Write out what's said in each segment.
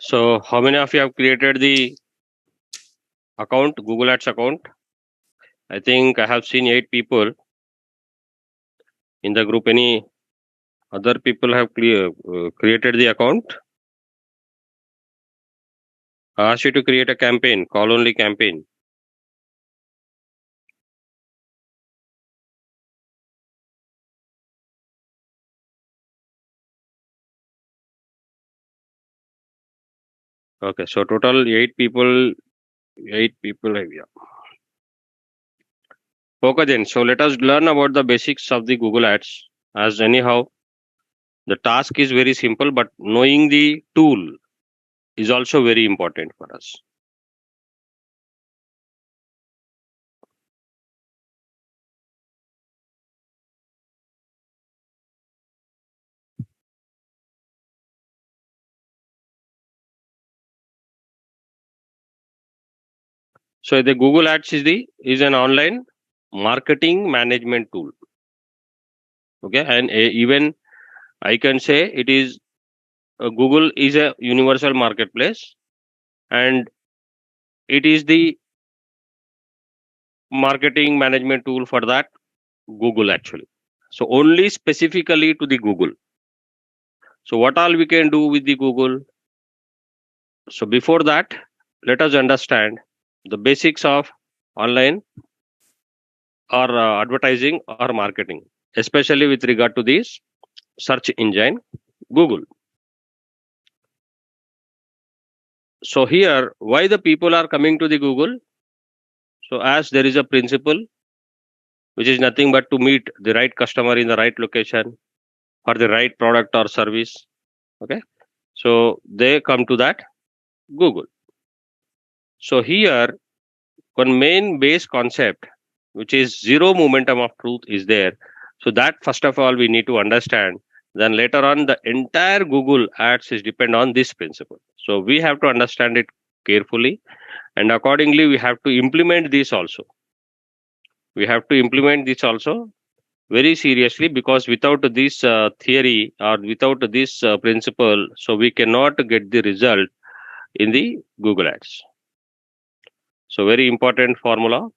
So, how many of you have created the account, Google Ads account? I think I have seen 8 people in the group. Any other people have created the account? I asked you to create a campaign, call only campaign. Okay, so total 8 people. 8 people. Yeah. Okay, then. So let us learn about the basics of the Google Ads. As anyhow, the task is very simple, but knowing the tool is also very important for us. So the Google Ads is an online marketing management tool. Okay, and even I can say it is Google is a universal marketplace, and it is the marketing management tool for that Google actually. So only specifically to the Google. So what all we can do with the Google? So before that, let us understand the basics of online or advertising or marketing, especially with regard to this search engine Google. So here, why the people are coming to the Google? So as there is a principle which is nothing but to meet the right customer in the right location for the right product or service. Okay, so they come to that Google. So here, one main base concept which is zero momentum of truth is there. So that first of all we need to understand. Then later on, the entire Google Ads is depend on this principle. So we have to understand it carefully, and accordingly we have to implement this also. We have to implement this also very seriously, because without this theory or without this principle, so we cannot get the result in the Google Ads. So very important formula.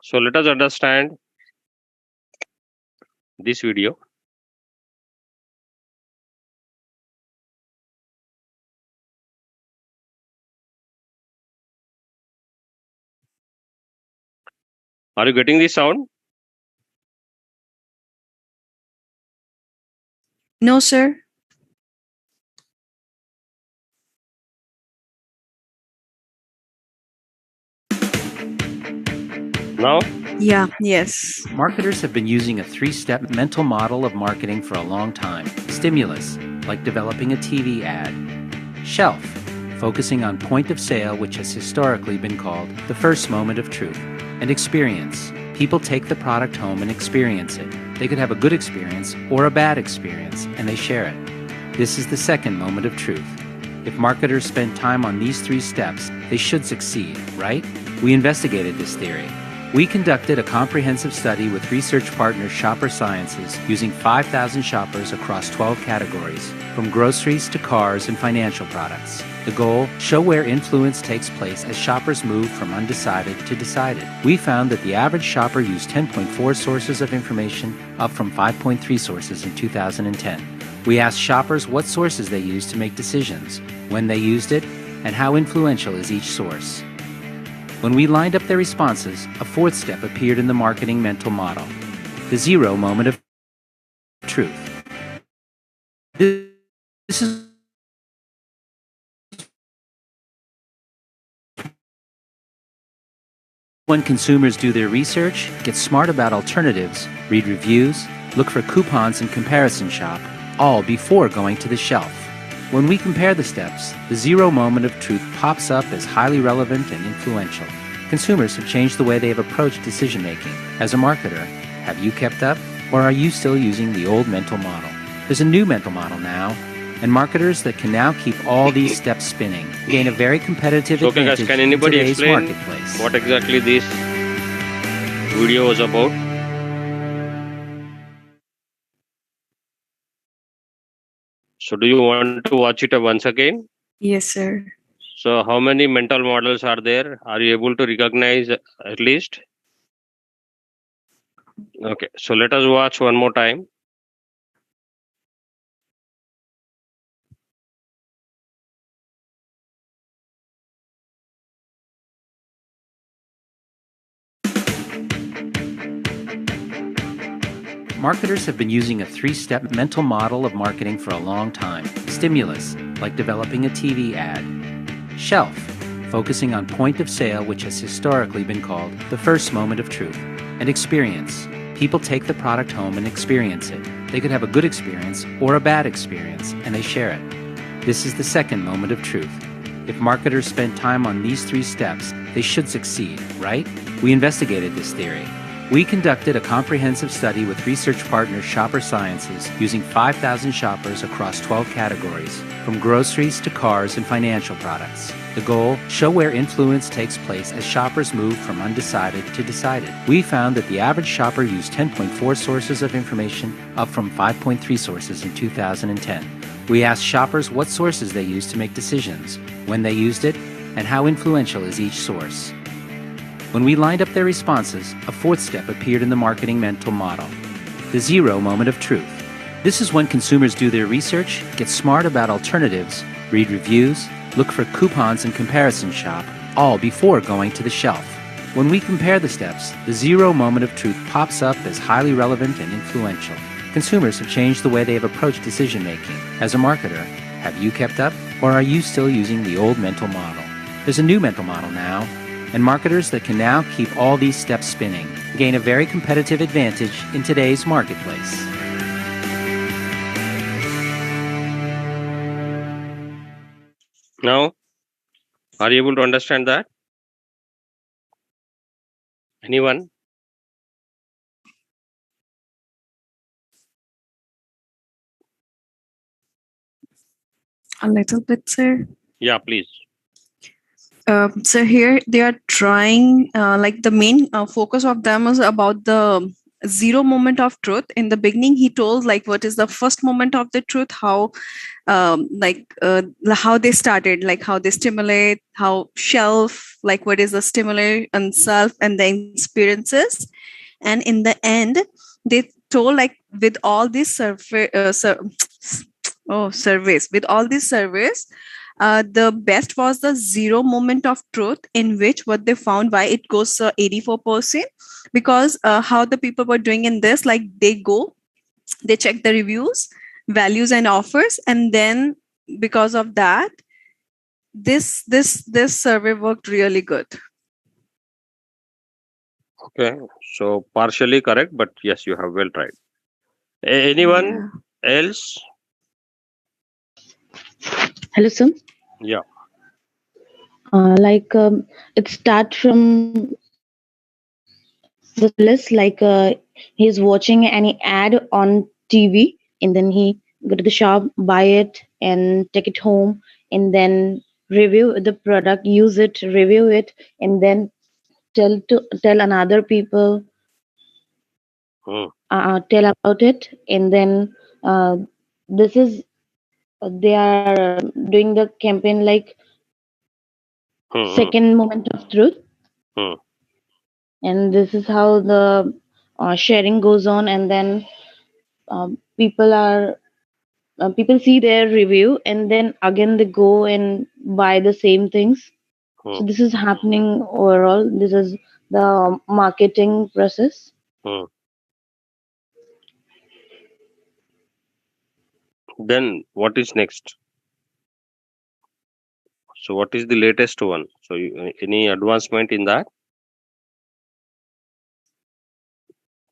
So let us understand this video. Are you getting this sound? No, sir. Now, Yeah, yes. Marketers have been using a three-step mental model of marketing for a long time. Stimulus, like developing a TV ad. Shelf, focusing on point of sale, which has historically been called the first moment of truth. And experience, people take the product home and experience it. They could have a good experience or a bad experience, and they share it. This is the second moment of truth. If marketers spend time on these 3 steps, they should succeed, right? We investigated this theory. We conducted a comprehensive study with research partner Shopper Sciences using 5,000 shoppers across 12 categories, from groceries to cars and financial products. The goal, show where influence takes place as shoppers move from undecided to decided. We found that the average shopper used 10.4 sources of information, up from 5.3 sources in 2010. We asked shoppers what sources they used to make decisions, when they used it, and how influential is each source. When we lined up their responses, a 4th step appeared in the marketing mental model, the zero moment of truth. This This is when consumers do their research, get smart about alternatives, read reviews, look for coupons and comparison shop, all before going to the shelf. When we compare the steps, the zero moment of truth pops up as highly relevant and influential. Consumers have changed the way they have approached decision making. As a marketer, have you kept up, or are you still using the old mental model? There's a new mental model now, and marketers that can now keep all these steps spinning gain a very competitive Okay, guys, advantage can in anybody today's explain marketplace. what exactly this video was about? So, do you want to watch it once again? Yes, sir. So, how many mental models are there? Are you able to recognize at least? Okay, so let us watch one more time. Marketers have been using a three-step mental model of marketing for a long time. Stimulus, like developing a TV ad. Shelf, focusing on point of sale, which has historically been called the first moment of truth. And experience. People take the product home and experience it. They could have a good experience or a bad experience, and they share it. This is the second moment of truth. If marketers spend time on these three steps, they should succeed, right? We investigated this theory. We conducted a comprehensive study with research partner Shopper Sciences using 5,000 shoppers across 12 categories, from groceries to cars and financial products. The goal, show where influence takes place as shoppers move from undecided to decided. We found that the average shopper used 10.4 sources of information, up from 5.3 sources in 2010. We asked shoppers what sources they used to make decisions, when they used it, and how influential is each source. When we lined up their responses, a fourth step appeared in the marketing mental model, the zero moment of truth. This is when consumers do their research, get smart about alternatives, read reviews, look for coupons and comparison shop, all before going to the shelf. When we compare the steps, the zero moment of truth pops up as highly relevant and influential. Consumers have changed the way they have approached decision making. As a marketer, have you kept up, or are you still using the old mental model? There's a new mental model now, and marketers that can now keep all these steps spinning gain a very competitive advantage in today's marketplace. Now, are you able to understand that? Anyone? A little bit, sir. Yeah, please. So here they are trying, like the main focus of them is about the zero moment of truth. In the beginning, he told like what is the first moment of the truth, how how they started, like how they stimulate, how shelf, like what is the stimulate and self and the experiences. And in the end, they told like with all these surveys, with all these surveys, the best was the zero moment of truth, in which what they found why it goes 84%, because how the people were doing in this, like they check the reviews, values and offers, and then because of that, this survey worked really good. Okay, so partially correct, but yes, you have well tried. Anyone else? Hello, sir. Yeah. It starts from the list. He's watching any ad on TV, and then he go to the shop, buy it, and take it home, and then review the product, use it, review it, and then tell another people, tell about it, and then this is they are doing the campaign like second moment of truth. And this is how the sharing goes on, and then people are people see their review, and then again they go and buy the same things. So this is happening overall. This is the marketing process. Then what is next? So what is the latest one? So any advancement in that?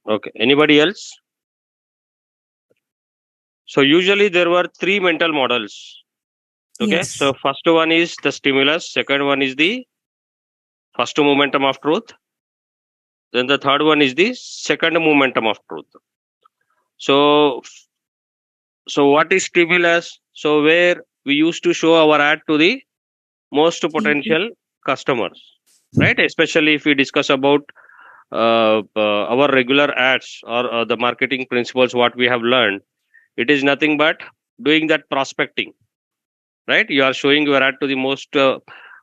Okay. Anybody else? So usually there were three mental models. Okay. Yes. So first one is the stimulus. Second one is the first momentum of truth. Then the third one is the second momentum of truth. So what is stimulus? So where we used to show our ad to the most potential customers, right? Especially if we discuss about our regular ads or the marketing principles, what we have learned, it is nothing but doing that prospecting, right? You are showing your ad to the most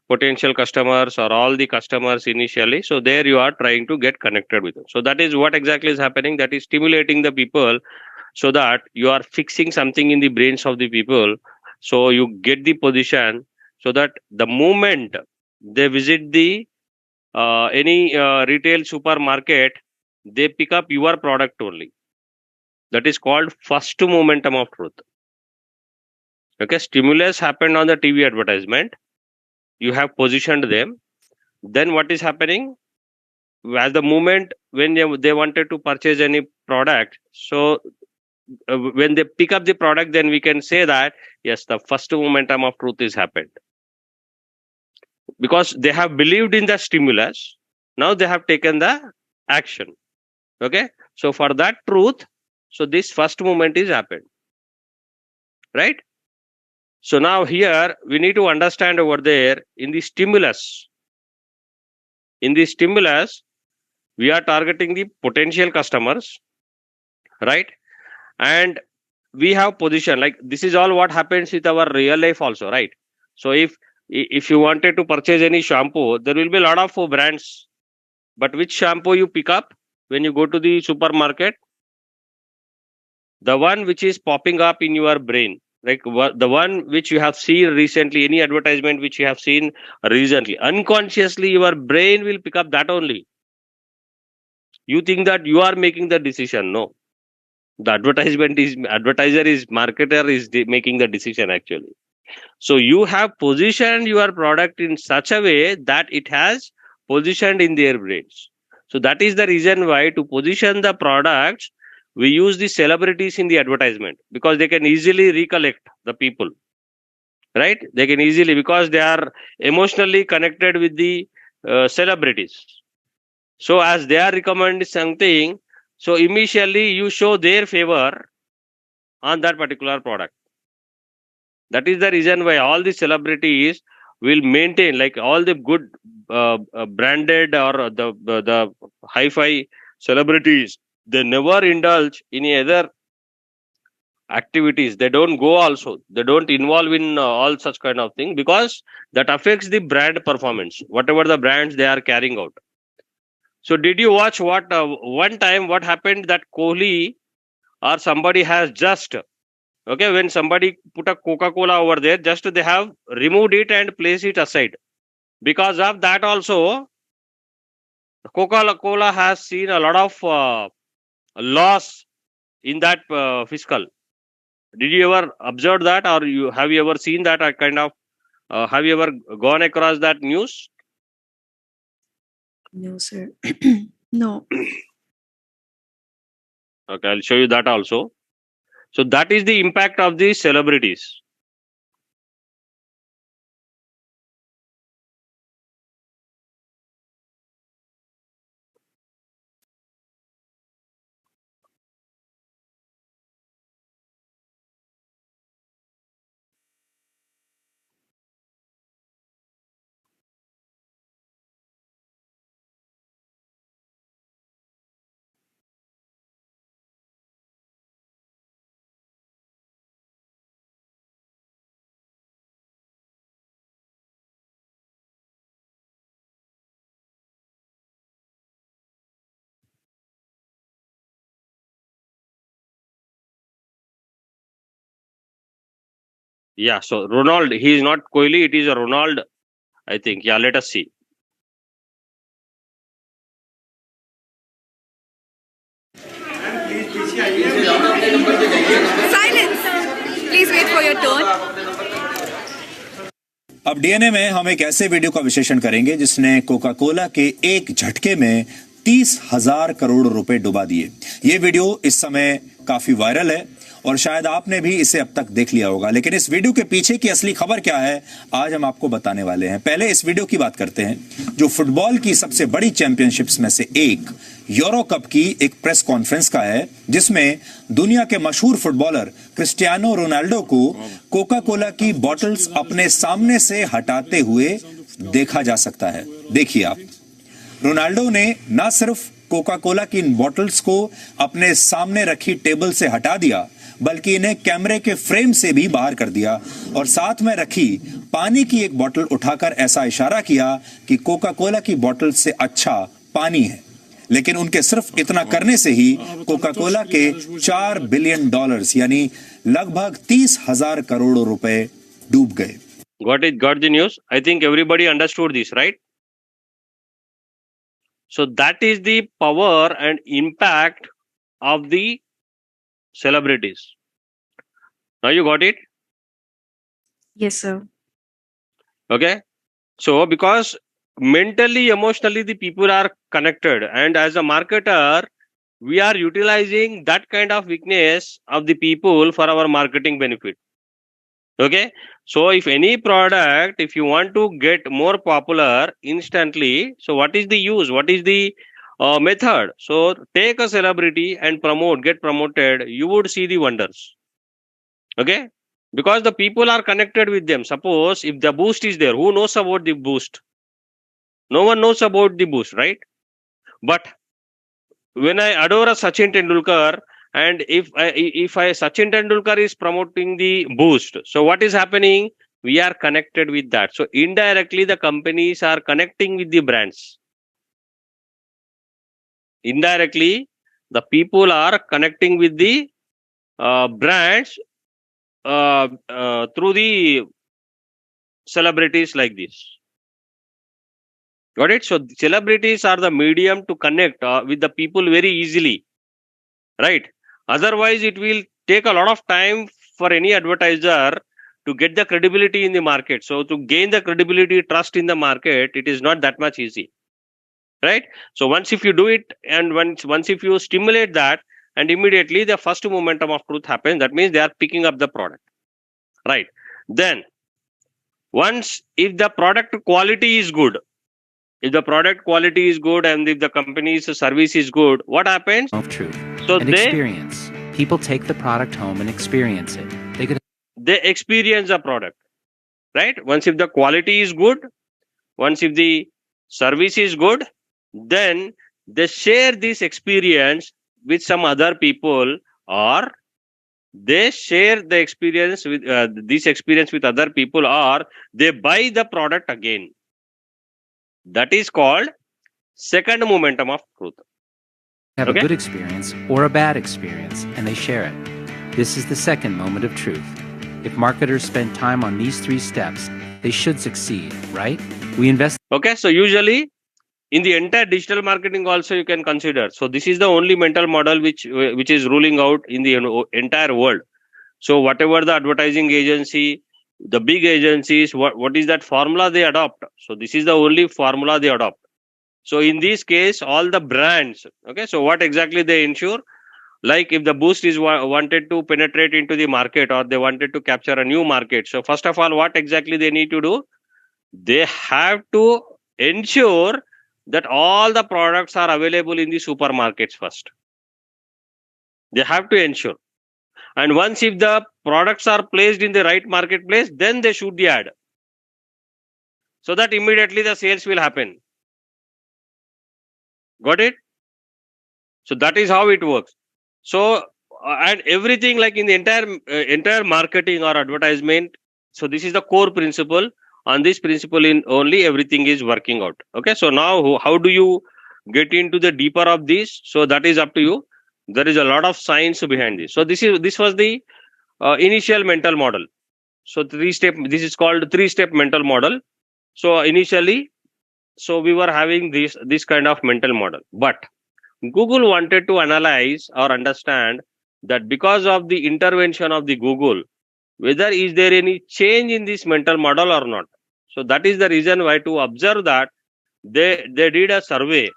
potential customers or all the customers initially. So there you are trying to get connected with them. So that is what exactly is happening. That is stimulating the people so that you are fixing something in the brains of the people. So you get the position so that the moment they visit the any retail supermarket, they pick up your product only. That is called first momentum of truth. Okay, stimulus happened on the TV advertisement. You have positioned them. Then what is happening? At the moment when they wanted to purchase any product, so when they pick up the product, then we can say that yes, the first momentum of truth is happened because they have believed in the stimulus. Now they have taken the action. Okay, so for that truth, so this first moment is happened, right? So now here we need to understand over there in the stimulus. In the stimulus, we are targeting the potential customers, right? And we have position, like this is all what happens with our real life also, right? So if you wanted to purchase any shampoo, there will be a lot of brands, but which shampoo you pick up when you go to the supermarket? The one which is popping up in your brain, like the one which you have seen recently, any advertisement which you have seen recently, unconsciously your brain will pick up that only. You think that you are making the decision. No, the advertiser is marketer is making the decision actually. So you have positioned your product in such a way that it has positioned in their brains. So that is the reason why to position the products, we use the celebrities in the advertisement because they can easily recollect the people, right? They can easily, because they are emotionally connected with the celebrities. So as they are recommending something, so initially you show their favor on that particular product. That is the reason why all the celebrities will maintain, like all the good branded or the hi-fi celebrities, they never indulge in other activities. They don't go also. They don't involve in all such kind of thing because that affects the brand performance, whatever the brands they are carrying out. So did you watch what one time what happened that Kohli or somebody has just, okay, when somebody put a Coca-Cola over there, just they have removed it and placed it aside. Because of that also, Coca-Cola has seen a lot of loss in that fiscal. Did you ever observe that, or have you ever seen that kind of? Have you ever gone across that news? No, sir. No. Okay, I'll show you that also. So that is the impact of the celebrities. Yeah, so Ronald, he is not Kohli, it is a Ronald, I think. Yeah, let us see. Silence. Please wait for your turn. अब DNA में हम एक ऐसे video का विश्लेषण करेंगे जिसने Coca Cola के एक झटके में 30,000 करोड़ रुपए डुबा दिए। ये वीडियो इस समय काफी वायरल है और शायद आपने भी इसे अब तक देख लिया होगा, लेकिन इस वीडियो के पीछे की असली खबर क्या है आज हम आपको बताने वाले हैं। पहले इस वीडियो की बात करते हैं जो फुटबॉल की सबसे बड़ी चैंपियनशिप्स में से एक यूरो कप की एक प्रेस कॉन्फ्रेंस का है, जिसमें दुनिया के मशहूर फुटबॉलर क्रिस्टियानो रोनाल्डो को कोका कोला की बॉटल्स अपने सामने से हटाते हुए देखा जा सकता है। देखिए आप, रोनाल्डो ने न सिर्फ कोका कोला की इन बॉटल्स को अपने सामने रखी टेबल से हटा दिया, बल्कि इन्हें कैमरे के फ्रेम से भी बाहर कर दिया और साथ में रखी पानी की एक बोतल उठाकर ऐसा इशारा किया कि कोका कोला की बोतल से अच्छा पानी है। लेकिन उनके सिर्फ इतना करने से ही कोका कोला के $4 बिलियन यानी लगभग 30,000 करोड़ रुपए डूब गए। Got the news? I think everybody understood this, right? So that is the power and impact of the celebrities. Now you got it? Yes, sir. Okay. So because mentally, emotionally, the people are connected, and as a marketer, we are utilizing that kind of weakness of the people for our marketing benefit. Okay. So if any product, if you want to get more popular instantly, so what is the use? What is the method? So take a celebrity and get promoted. You would see the wonders. Okay. Because the people are connected with them. Suppose if the boost is there, who knows about the boost? No one knows about the boost, right? But when I adore a Sachin Tendulkar, and if Sachin Tendulkar is promoting the boost, so what is happening? We are connected with that. So indirectly, the companies are connecting with the brands. Indirectly, the people are connecting with the brands through the celebrities like this. Got it? So celebrities are the medium to connect with the people very easily, right? Otherwise, it will take a lot of time for any advertiser to get the credibility in the market. So to gain the credibility, trust in the market, it is not that much easy, right? So once if you do it, and once if you stimulate that, and immediately the first momentum of truth happens, that means they are picking up the product, right? Then once if the product quality is good, if the product quality is good and if the company's service is good, what happens? Of truth. So and experience. People take the product home and experience it. They experience the product, right? Once if the quality is good, once if the service is good, then they share this experience with some other people, or they share the experience with this experience with other people, or they buy the product again. That is called second momentum of truth. Have a good experience or a bad experience, and they share it. This is the second moment of truth. If marketers spend time on these 3 steps, they should succeed, right? We invest. Okay, so usually in the entire digital marketing also you can consider. So this is the only mental model which is ruling out in the entire world. So whatever the advertising agency, the big agencies, what is that formula they adopt? So this is the only formula they adopt. So in this case, all the brands, okay, so what exactly they ensure? Like if the boost is wanted to penetrate into the market, or they wanted to capture a new market. So first of all, what exactly they need to do? They have to ensure that all the products are available in the supermarkets first. They have to ensure. And once if the products are placed in the right marketplace, then they shoot the ad. So that immediately the sales will happen. Got it? So that is how it works. So and everything like in the entire marketing or advertisement. So this is the core principle. On this principle in only everything is working out. Okay. So now how do you get into the deeper of this? So that is up to you. There is a lot of science behind this. So this was the initial mental model. So this is called 3-step mental model. So initially, so we were having this kind of mental model, but Google wanted to analyze or understand that because of the intervention of the Google, whether is there any change in this mental model or not. So that is the reason why to observe that they did a survey.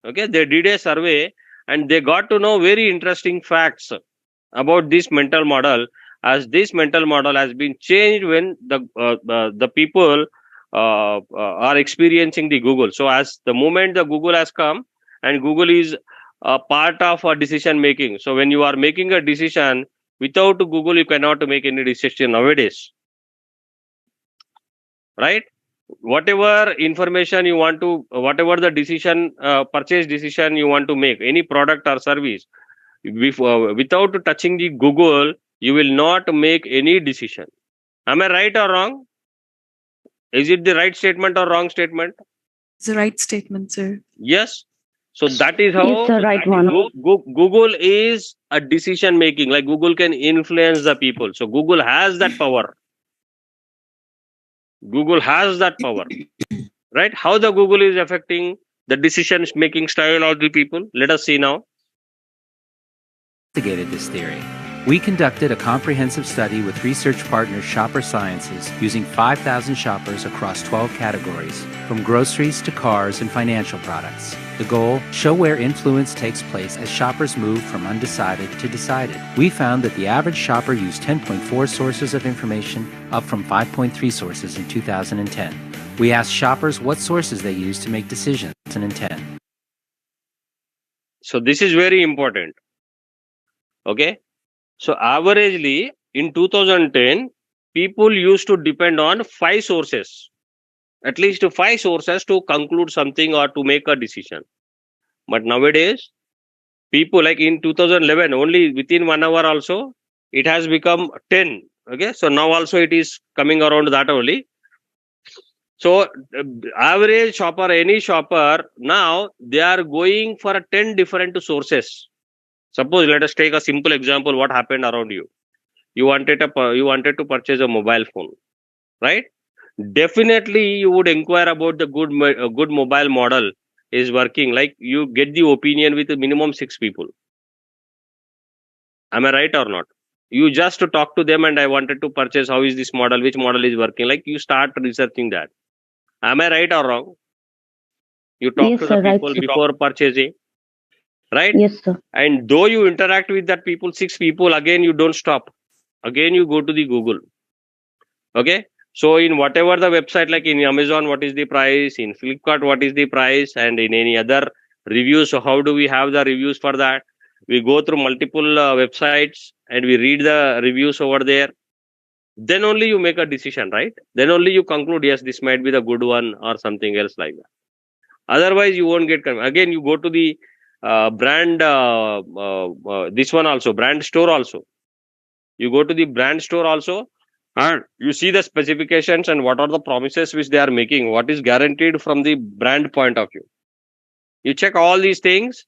Okay, they did a survey and they got to know very interesting facts about this mental model, as this mental model has been changed when the people are experiencing the Google. So as the moment the Google has come, and Google is a part of a decision making. So when you are making a decision without Google, you cannot make any decision nowadays, right? Whatever information you want to, whatever the decision, purchase decision you want to make, any product or service, without touching the Google, you will not make any decision. Am I right or wrong? Is it the right statement or wrong statement? It's the right statement, sir. Yes. So that is Yes, how the right one. Google is a decision making. Like Google can influence the people. So Google has that power. Google has that power, right? How the Google is affecting the decision making style of the people? Let us see now. Investigated this theory. We conducted a comprehensive study with research partner Shopper Sciences using 5,000 shoppers across 12 categories, from groceries to cars and financial products. The goal, show where influence takes place as shoppers move from undecided to decided. We found that the average shopper used 10.4 sources of information, up from 5.3 sources in 2010. We asked shoppers what sources they used to make decisions in 2010. So this is very important. Okay. So averagely in 2010, people used to depend on 5 sources, at least 5 sources to conclude something or to make a decision. But nowadays, people, like in 2011, only within 1 hour also, it has become 10. Okay. So now also it is coming around that only. So average shopper, any shopper, now they are going for 10 different sources. Suppose let us take a simple example. What happened around you? You wanted to purchase a mobile phone, right? Definitely you would inquire about the good mobile model is working. Like you get the opinion with a minimum 6 people. Am I right or not? You just to talk to them, and I wanted to purchase, how is this model, which model is working, like you start researching that. Am I right or wrong? You talk Yes, to the sir. Right. people before purchasing, right? Yes, sir. And though you interact with that people, 6 people, again you don't stop. Again you go to the Google. Okay. So in whatever the website, like in Amazon, what is the price? In Flipkart, what is the price? And in any other reviews, so how do we have the reviews for that? We go through multiple websites and we read the reviews over there. Then only you make a decision, right? Then only you conclude, yes, this might be the good one or something else like that. Otherwise, you won't get again. You go to the brand, this one also, brand store also. You go to the brand store also, and you see the specifications and what are the promises which they are making, what is guaranteed from the brand point of view. You check all these things,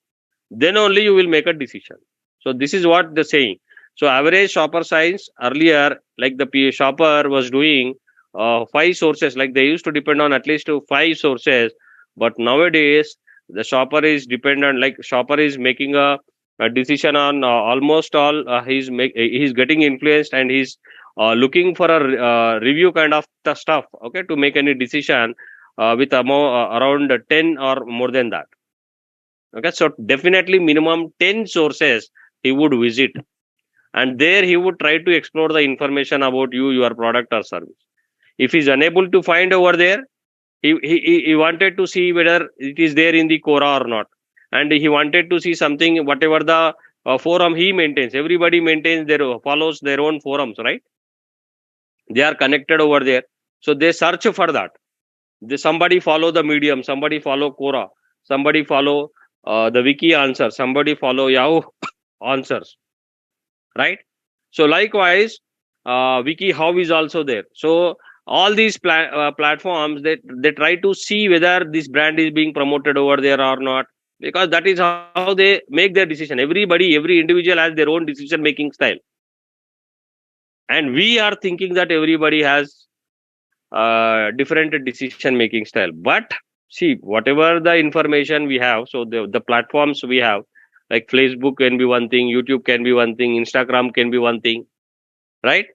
then only you will make a decision. So this is what they're saying. So average shopper size earlier, like the shopper was doing 5 sources, like they used to depend on at least 5 sources. But nowadays the shopper is dependent, like shopper is making a decision on almost all. He's getting influenced, and he's looking for a review kind of the stuff, okay, to make any decision with around 10 or more than that. Okay, so definitely minimum 10 sources he would visit, and there he would try to explore the information about you, your product or service. If he's unable to find over there, he wanted to see whether it is there in the Quora or not, and he wanted to see something, whatever the forum he maintains. Everybody maintains follows their own forums, right? They are connected over there, so they search for that. Somebody follow the Medium, somebody follow Quora, somebody follow the Wiki answers, somebody follow Yahoo answers, right? So likewise, WikiHow is also there. So all these platforms, they try to see whether this brand is being promoted over there or not, because that is how they make their decision. Every individual has their own decision making style, and we are thinking that everybody has different decision making style. But see, whatever the information we have, so the platforms we have, like Facebook can be one thing, YouTube can be one thing, Instagram can be one thing, right?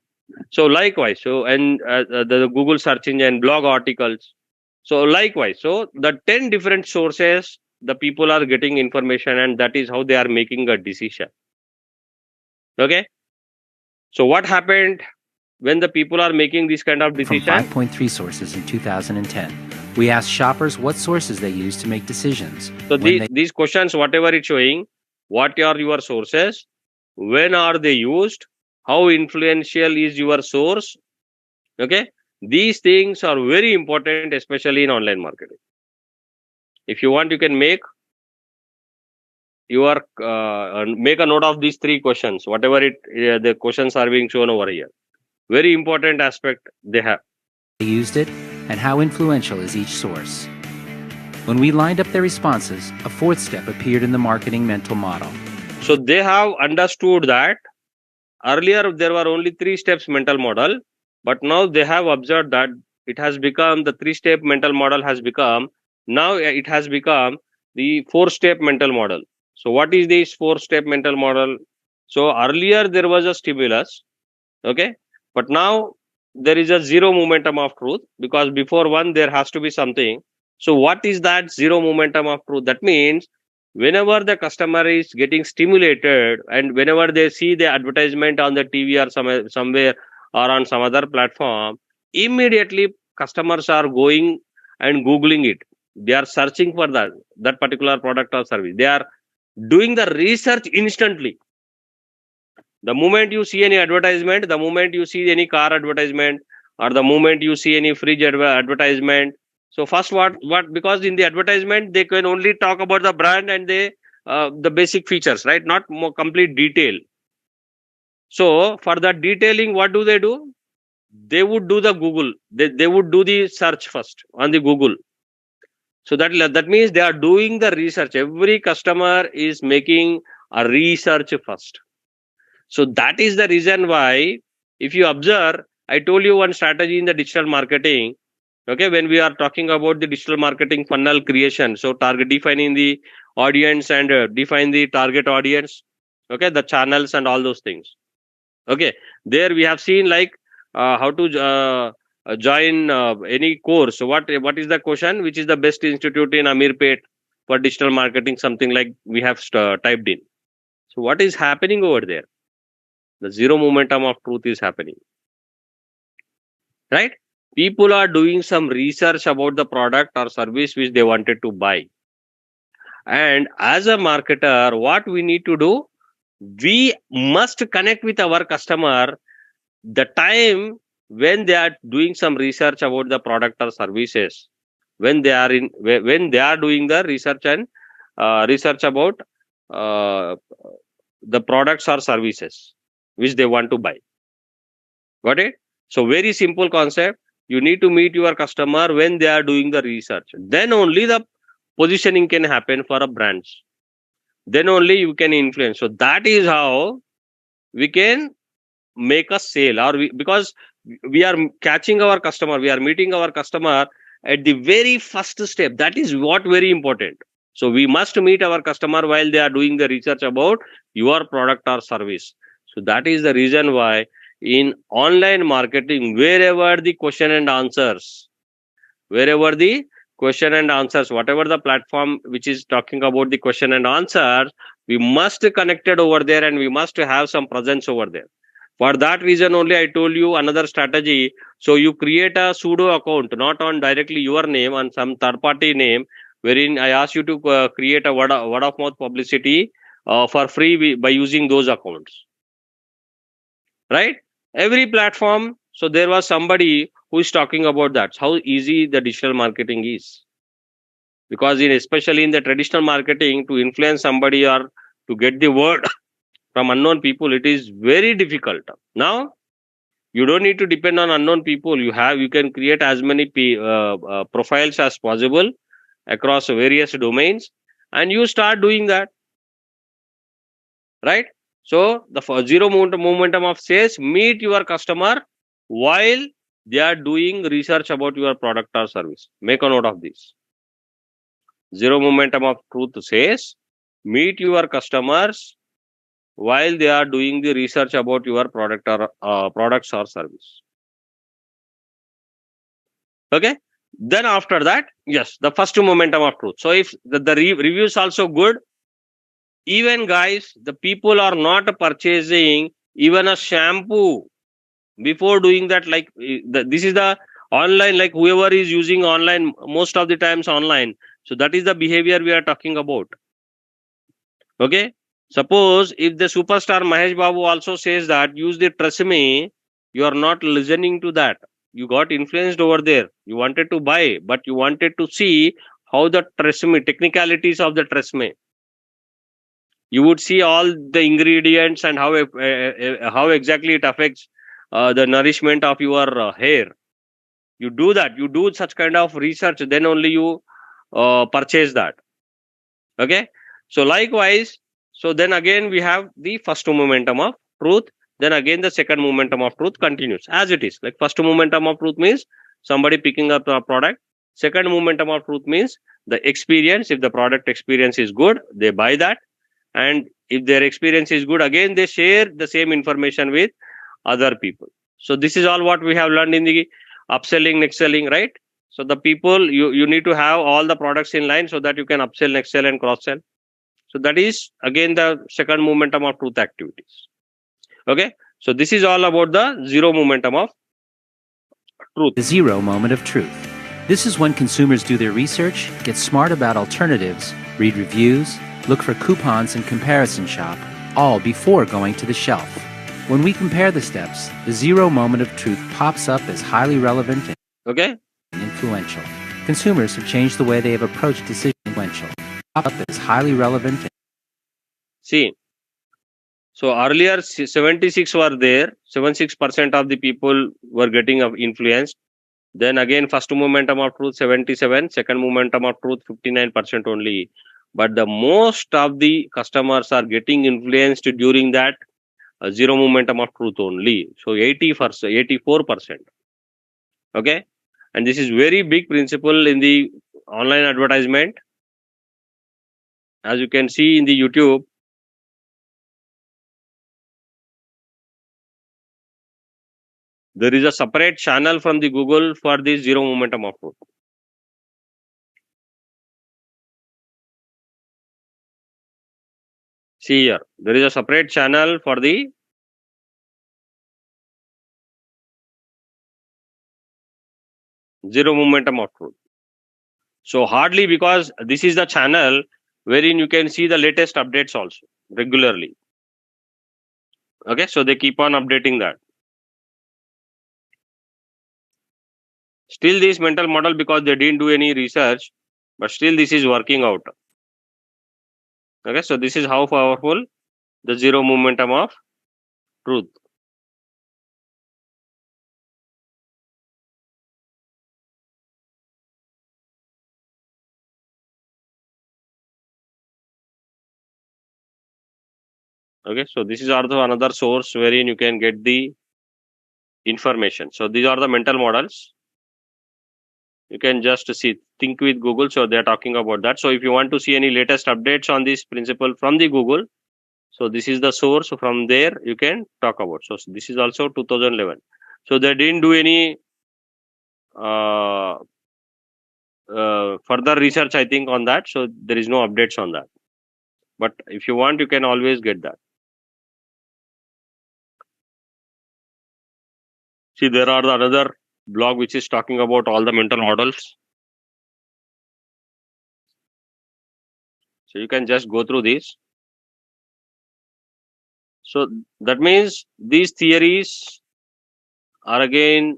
So likewise, and the Google search engine, blog articles. So likewise, so the 10 different sources, the people are getting information, and that is how they are making a decision. Okay. So what happened when the people are making this kind of From decision? 5.3 sources in 2010. We asked shoppers what sources they use to make decisions. So these questions, whatever it's showing, what are your sources? When are they used? How influential is your source? Okay. These things are very important, especially in online marketing. If you want, you can make make a note of these 3 questions. Whatever the questions are being shown over here. Very important aspect they have. They used it, and how influential is each source. When we lined up their responses, a 4th step appeared in the marketing mental model. So they have understood that earlier there were only 3 steps mental model, but now they have observed that it has become the 3-step mental model has become, now it has become the 4-step mental model. So what is this 4-step mental model? So earlier there was a stimulus, okay, but now there is a zero momentum of truth, because before one there has to be something. So what is that zero momentum of truth? That means whenever the customer is getting stimulated and whenever they see the advertisement on the TV or somewhere or on some other platform, immediately customers are going and googling it. They are searching for that particular product or service. They are doing the research instantly. The moment you see any advertisement, the moment you see any car advertisement, or the moment you see any fridge advertisement, so first what because in the advertisement they can only talk about the brand and the basic features, right? Not more complete detail. So for that detailing, what do? They would do the Google. They would do the search first on the Google. So that means they are doing the research. Every customer is making a research first. So that is the reason why, if you observe, I told you one strategy in the digital marketing. Okay, when we are talking about the digital marketing funnel creation, so defining the audience and define the target audience. Okay, the channels and all those things. Okay, there we have seen like how to join any course. So what is the question? Which is the best institute in Amirpet for digital marketing? Something like we have typed in. So what is happening over there? The zero momentum of truth is happening, right? People are doing some research about the product or service which they wanted to buy. And as a marketer, what we need to do, we must connect with our customer the time when they are doing some research about the product or services, when they are doing the research and research about uh, the products or services which they want to buy. Got it? So very simple concept. You need to meet your customer when they are doing the research. Then only the positioning can happen for a brands. Then only you can influence. So that is how we can make a sale, because we are catching our customer, we are meeting our customer at the very first step. That is what very important. So we must meet our customer while they are doing the research about your product or service. So that is the reason why in online marketing, wherever the question and answers, whatever the platform which is talking about the question and answers, we must connect it over there and we must have some presence over there. For that reason only I told you another strategy. So you create a pseudo account, not on directly your name, on some third party name, wherein I ask you to create a word of mouth publicity for free by using those accounts. Right? Every platform. So there was somebody who is talking about that. How easy the digital marketing is. Because especially in the traditional marketing, to influence somebody or to get the word from unknown people, it is very difficult. Now, you don't need to depend on unknown people. You can create as many profiles as possible across various domains, and you start doing that, right? So the zero momentum of sales, meet your customer while they are doing research about your product or service. Make a note of this. Zero momentum of truth says, meet your customers while they are doing the research about your product or products or service. Okay. Then after that, yes, the first momentum of truth. So if the reviews also good, even guys, the people are not purchasing even a shampoo before doing that. Like this is the online, like whoever is using online most of the times online. So that is the behavior we are talking about. Okay. Suppose if the superstar Mahesh Babu also says that use the Tresemme, you are not listening to that. You got influenced over there. You wanted to buy, but you wanted to see how the Tresemme, technicalities of the Tresemme. You would see all the ingredients and how exactly it affects the nourishment of your hair. You do that. You do such kind of research, then only you purchase that. Okay. So likewise, so then again we have the first momentum of truth. Then again the second momentum of truth continues as it is. Like first momentum of truth means somebody picking up a product. Second momentum of truth means the experience. If the product experience is good, they buy that. And if their experience is good, again they share the same information with other people. So this is all what we have learned in the upselling, next selling, right? So the people, you need to have all the products in line so that you can upsell, next sell and cross sell. So that is again the second momentum of truth activities. Okay. So this is all about the zero momentum of truth. The zero moment of truth. This is when consumers do their research, get smart about alternatives, read reviews, look for coupons and comparison shop, all before going to the shelf. When we compare the steps, the zero moment of truth pops up as highly relevant and Okay. influential. Consumers have changed the way they have approached decision influential. Pop up as highly relevant. See. So earlier 76 were there, 76% of the people were getting influenced. Then again first momentum of truth 77, second momentum of truth 59% only. But the most of the customers are getting influenced during that zero momentum of truth only. So 84%. Okay. And this is very big principle in the online advertisement. As you can see in the YouTube, there is a separate channel from the Google for this zero momentum of truth. See here, there is a separate channel for the zero momentum of truth. So hardly, because this is the channel wherein you can see the latest updates also regularly. Okay, so they keep on updating that. Still this mental model, because they didn't do any research, but still this is working out. Okay, so this is how powerful the zero momentum of truth. Okay, so this is also another source wherein you can get the information. So these are the mental models. You can just think with Google. So they're talking about that. So if you want to see any latest updates on this principle from the Google, so this is the source. From there you can talk about. So this is also 2011. So they didn't do any further research, I think, on that. So there is no updates on that. But if you want, you can always get that. See, there are the another blog which is talking about all the mental models. So you can just go through this. So that means these theories are again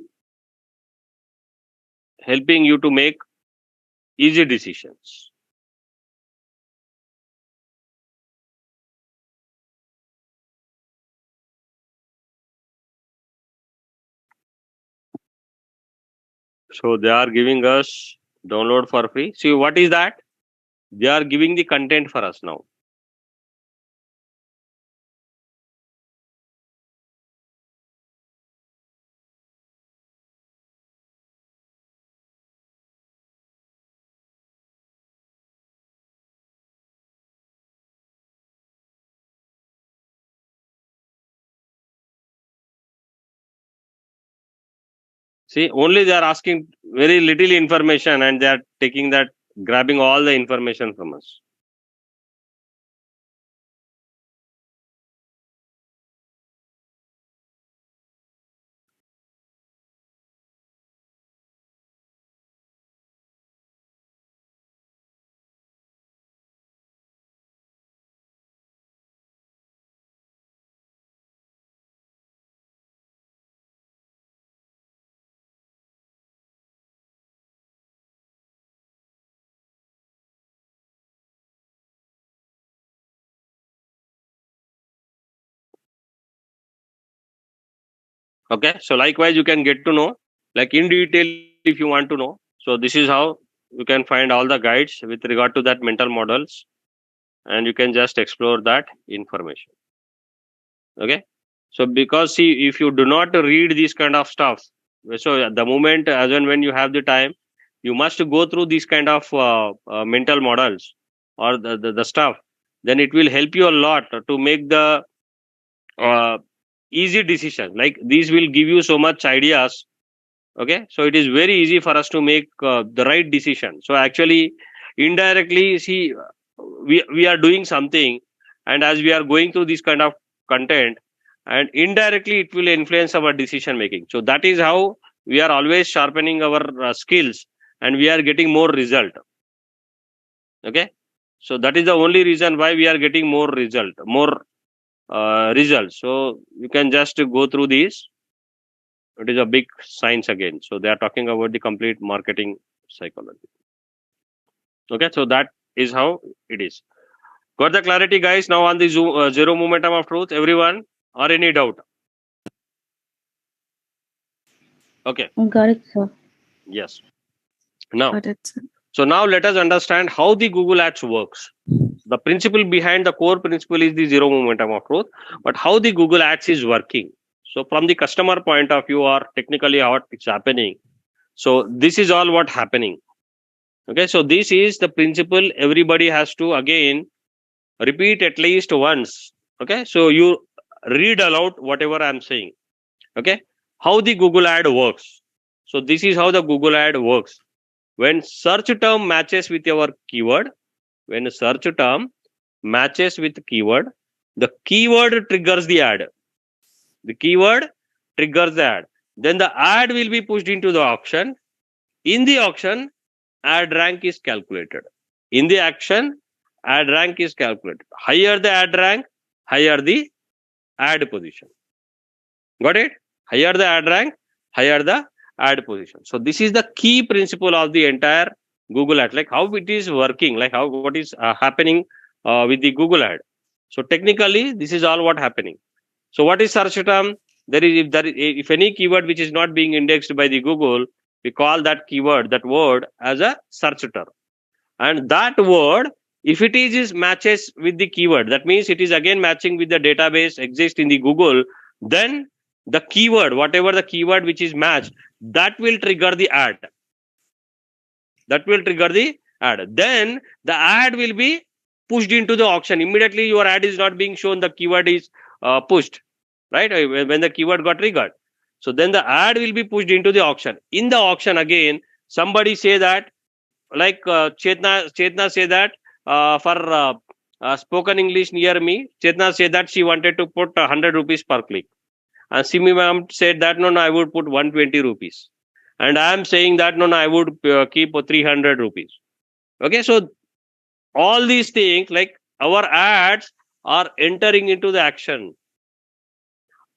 helping you to make easy decisions. So they are giving us download for free. See, what is that? They are giving the content for us now. See, only they are asking very little information and they are taking that, grabbing all the information from us. Okay, so likewise you can get to know like in detail if you want to know. So this is how you can find all the guides with regard to that mental models, and you can just explore that information. Okay, so because see, if you do not read this kind of stuff, so at the moment as and when you have the time, you must go through these kind of mental models or the stuff, then it will help you a lot to make the uh, easy decision. Like these will give you so much ideas. Okay, so it is very easy for us to make the right decision. So actually indirectly, see, we are doing something, and as we are going through this kind of content, and indirectly it will influence our decision making. So that is how we are always sharpening our skills, and we are getting more result. Okay, so that is the only reason why we are getting more results. So you can just go through these. It is a big science again. So they are talking about the complete marketing psychology. Okay, so that is how it is. Got the clarity, guys? Now on the zero momentum of truth, everyone, or any doubt? Okay. Got it, sir. Yes. Now, Got it, sir. so now let us understand how the Google Ads works. The principle behind the core principle is the zero momentum of truth, but how the Google Ads is working. So from the customer point of view, or technically how it's happening. So this is all what happening. Okay, so this is the principle everybody has to again repeat at least once. Okay, so you read aloud whatever I'm saying. Okay, how the Google ad works. So this is how the Google ad works. When search term matches with your keyword, when a search term matches with keyword, the keyword triggers the ad. The keyword triggers the ad. Then the ad will be pushed into the auction. In the auction, ad rank is calculated. In the action, ad rank is calculated. Higher the ad rank, higher the ad position. Got it? Higher the ad rank, higher the ad position. So this is the key principle of the entire Google ad, like how it is working, like how what is happening with the Google ad. So technically, this is all what happening. So what is search term? If any keyword which is not being indexed by the Google, we call that keyword, that word, as a search term. And that word, if it is matches with the keyword, that means it is again matching with the database exist in the Google, then the keyword, whatever the keyword which is matched, that will trigger the ad. That will trigger the ad. Then the ad will be pushed into the auction. Immediately your ad is not being shown, the keyword is pushed, right? When the keyword got triggered. So then the ad will be pushed into the auction. In the auction again, somebody say that, like Chetna say that for spoken English near me, Chetna said that she wanted to put 100 rupees per click. And Simi ma'am said that no, I would put 120 rupees. And I am saying that no, I would keep 300 rupees. Okay, so all these things, like our ads are entering into the action.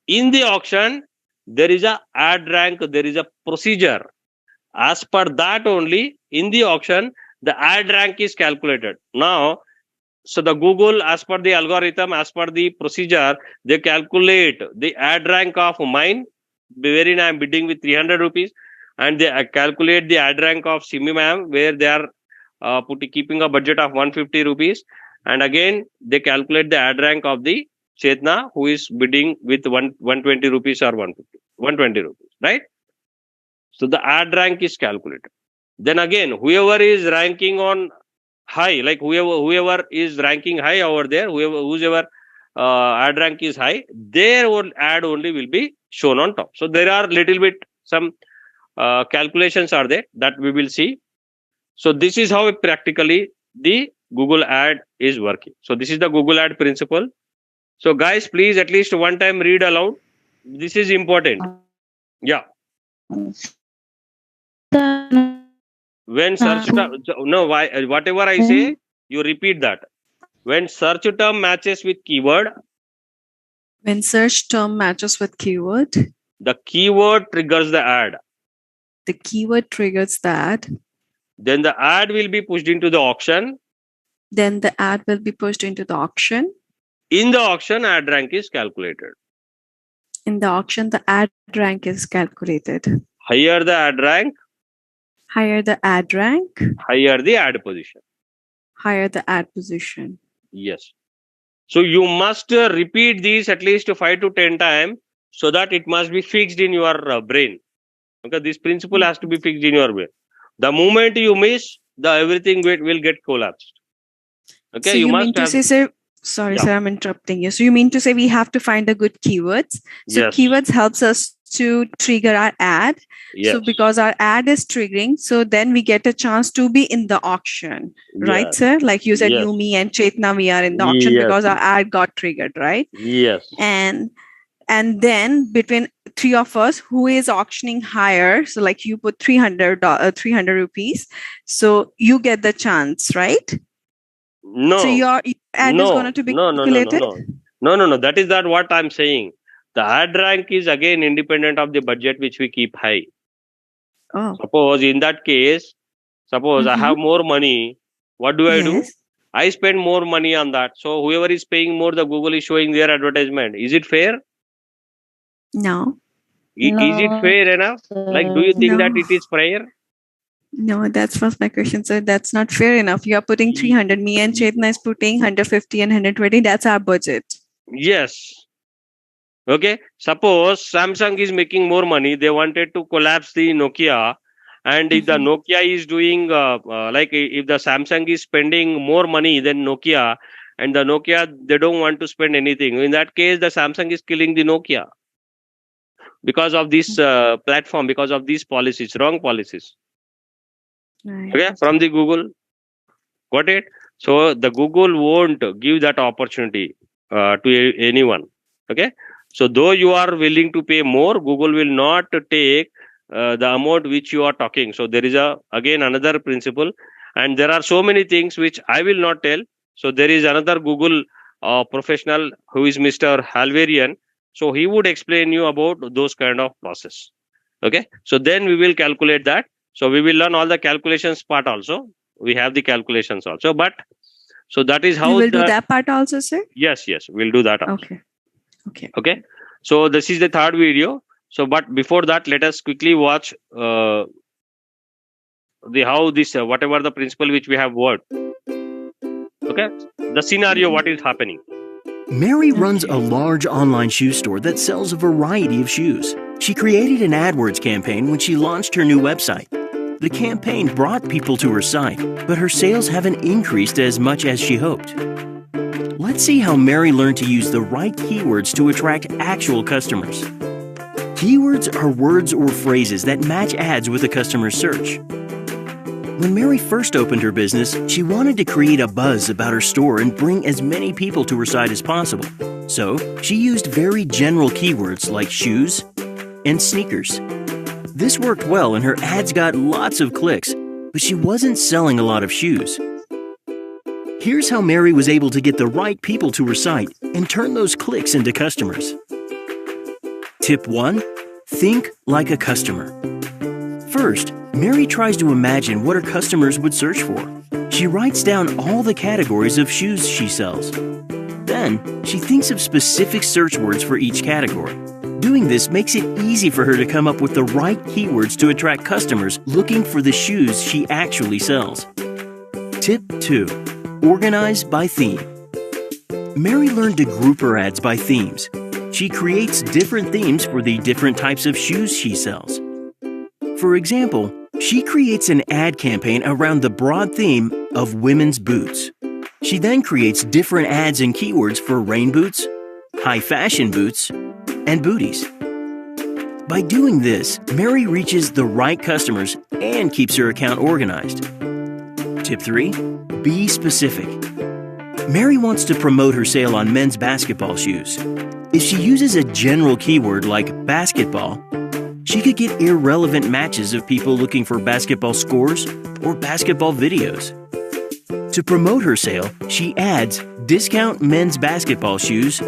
In the auction, there is a ad rank, there is a procedure. As per that only, in the auction, the ad rank is calculated. Now, so the Google, as per the algorithm, as per the procedure, they calculate the ad rank of mine, wherein I am bidding with 300 rupees, and they calculate the ad rank of Simi ma'am, where they are keeping a budget of 150 rupees, and again they calculate the ad rank of the Chetna, who is bidding with 120 rupees or 120 rupees, right? So the ad rank is calculated. Then again, whoever is ranking on high, like whoever is ranking high over there, whoever ad rank is high, their own ad only will be shown on top. So there are little bit some calculations are there that we will see. So this is how practically the Google ad is working. So this is the Google ad principle. So guys, please at least one time read aloud. This is important. Yeah. When search term, no, whatever I say, you repeat that. When search term matches with keyword, When search term matches with keyword, the keyword triggers the ad. the keyword triggers the ad. Then the ad will be pushed into the auction. Then the ad will be pushed into the auction. In the auction, ad rank is calculated. In the auction, the ad rank is calculated. Higher the ad rank, Higher the ad rank, higher the ad position. higher the ad position. Yes. So you must repeat these at least 5 to 10 times so that it must be fixed in your brain. Okay, this principle has to be fixed in your brain. The moment you miss, the everything will get collapsed. Okay, So you mean to say, sir, sorry, Yeah. sir, I'm interrupting you. So you mean to say we have to find the good keywords. So Yes. keywords helps us to trigger our ad. Yes. So because our ad is triggering, so then we get a chance to be in the auction, right, Yes. sir? Like you said, Yes. you, me, and Chetna, we are in the auction Yes. because our ad got triggered, right? Yes. And then between three of us, who is auctioning higher? So like you put 300 rupees, so you get the chance, right? No. So your ad is going to be calculated. No. That is not what I'm saying. The ad rank is again independent of the budget which we keep high. Oh, Suppose in that case, I have more money. What do I do? yes. I spend more money on that. So whoever is paying more, the Google is showing their advertisement. Is it fair? No. Is it fair enough? Like, do you think No. that it is fair? No, that's was my question, sir. That's not fair enough. You are putting 300. Me and Chetna is putting 150 and 120. That's our budget. Yes. Okay. Suppose Samsung is making more money. They wanted to collapse the Nokia. And if the Nokia is doing, like if the Samsung is spending more money than Nokia, and the Nokia, they don't want to spend anything. In that case, the Samsung is killing the Nokia because of this platform, because of these policies, wrong policies. Right. Okay, from the Google. Got it? So the Google won't give that opportunity to anyone. Okay. So though you are willing to pay more, Google will not take the amount which you are talking. So there is again another principle, and there are so many things which I will not tell. So there is another Google professional who is Mr. Halverian. So he would explain you about those kind of process. Okay. So then we will calculate that. So we will learn all the calculations part also. We have the calculations also, but so that is how you will do that part also, sir? Yes, we'll do that also. Okay. So this is the third video. So, but before that, let us quickly watch how this whatever the principle which we have worked. Okay, the scenario, what is happening. Mary runs a large online shoe store that sells a variety of shoes. She created an AdWords campaign when she launched her new website. The campaign brought people to her site, but her sales haven't increased as much as she hoped. Let's see how Mary learned to use the right keywords to attract actual customers. Keywords are words or phrases that match ads with a customer's search. When Mary first opened her business, she wanted to create a buzz about her store and bring as many people to her site as possible. So, she used very general keywords like shoes and sneakers. This worked well and her ads got lots of clicks, but she wasn't selling a lot of shoes. Here's how Mary was able to get the right people to her site and turn those clicks into customers. Tip 1. Think like a customer. First, Mary tries to imagine what her customers would search for. She writes down all the categories of shoes she sells. Then, she thinks of specific search words for each category. Doing this makes it easy for her to come up with the right keywords to attract customers looking for the shoes she actually sells. Tip 2. Organize by theme. Mary learned to group her ads by themes. She creates different themes for the different types of shoes she sells. For example, she creates an ad campaign around the broad theme of women's boots. She then creates different ads and keywords for rain boots, high fashion boots, and booties. By doing this, Mary reaches the right customers and keeps her account organized. Tip 3. Be specific. Mary wants to promote her sale on men's basketball shoes. If she uses a general keyword like basketball, she could get irrelevant matches of people looking for basketball scores or basketball videos. To promote her sale, she adds discount men's basketball shoes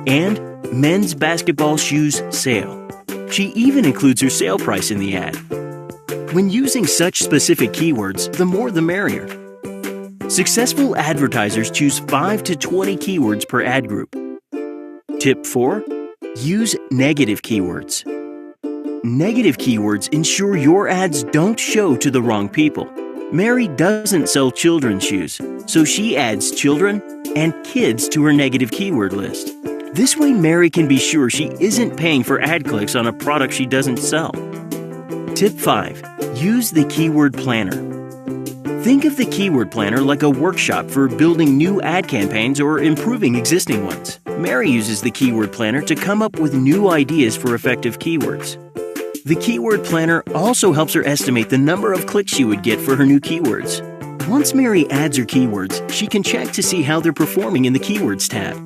and men's basketball shoes sale. She even includes her sale price in the ad. When using such specific keywords, the more the merrier. Successful advertisers choose 5 to 20 keywords per ad group. Tip 4. Use negative keywords. Negative keywords ensure your ads don't show to the wrong people. Mary doesn't sell children's shoes, so she adds children and kids to her negative keyword list. This way, Mary can be sure she isn't paying for ad clicks on a product she doesn't sell. Tip 5. Use the keyword planner. Think of the keyword planner like a workshop for building new ad campaigns or improving existing ones. Mary uses the keyword planner to come up with new ideas for effective keywords. The keyword planner also helps her estimate the number of clicks she would get for her new keywords. Once Mary adds her keywords, she can check to see how they're performing in the Keywords tab.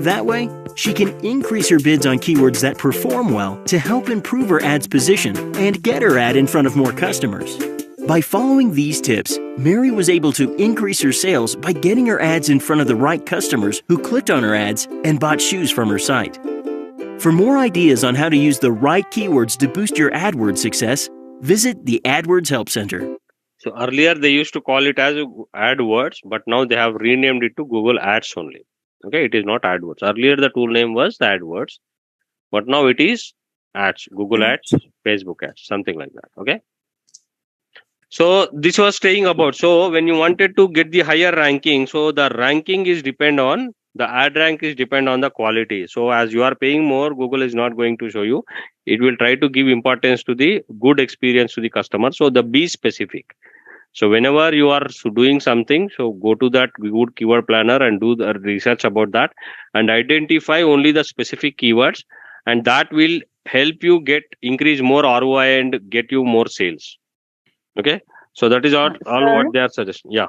That way, she can increase her bids on keywords that perform well to help improve her ad's position and get her ad in front of more customers. By following these tips, Mary was able to increase her sales by getting her ads in front of the right customers who clicked on her ads and bought shoes from her site. For more ideas on how to use the right keywords to boost your AdWords success, visit the AdWords Help Center. So earlier they used to call it as AdWords, but now they have renamed it to Google Ads only. Okay, it is not AdWords. Earlier the tool name was the AdWords, but now it is Ads, Google Ads, Facebook Ads, something like that. Okay. So this was saying about, so when you wanted to get the higher ranking, so the ranking is depend on, the ad rank is depend on the quality. So as you are paying more, Google is not going to show you. It will try to give importance to the good experience to the customer. So the be specific. So whenever you are doing something, so go to that good keyword planner and do the research about that and identify only the specific keywords, and that will help you increase more ROI and get you more sales. Okay, so that is all what they are suggesting. Yeah.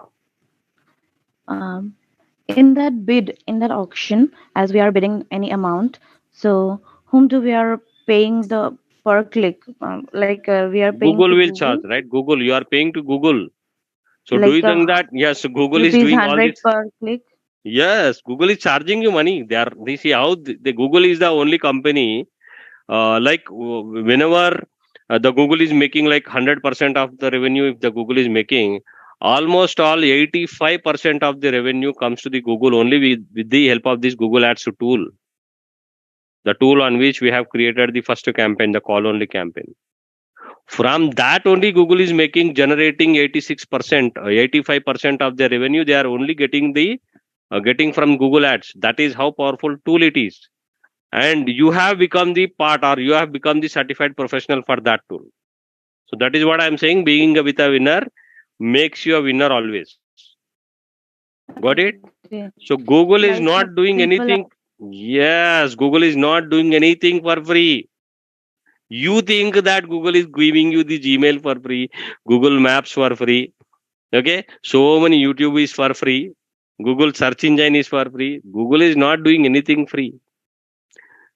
In that bid, in that auction, as we are bidding any amount, so whom do we are paying the per click? We are paying Google to will Google? charge, right? Google, you are paying to Google. So Like do you think that yes, Google is doing all 100 this? per click. Yes, Google is charging you money. They see how the Google is the only company. Whenever the Google is making like 100% of the revenue, if the Google is making, almost all 85% of the revenue comes to the Google only with the help of this Google Ads tool. The tool on which we have created the first campaign, the call only campaign. From that only Google is generating 86%, 85% of their revenue. They are only getting from Google Ads. That is how powerful tool it is. And you have become the part, or you have become the certified professional for that tool. So that is what I am saying. Being with a winner makes you a winner always. Got it? Okay. So Google is Like not doing anything. Yes, Google is not doing anything for free. You think that Google is giving you the Gmail for free, Google Maps for free. Okay, so many YouTube is for free, Google search engine is for free. Google is not doing anything free.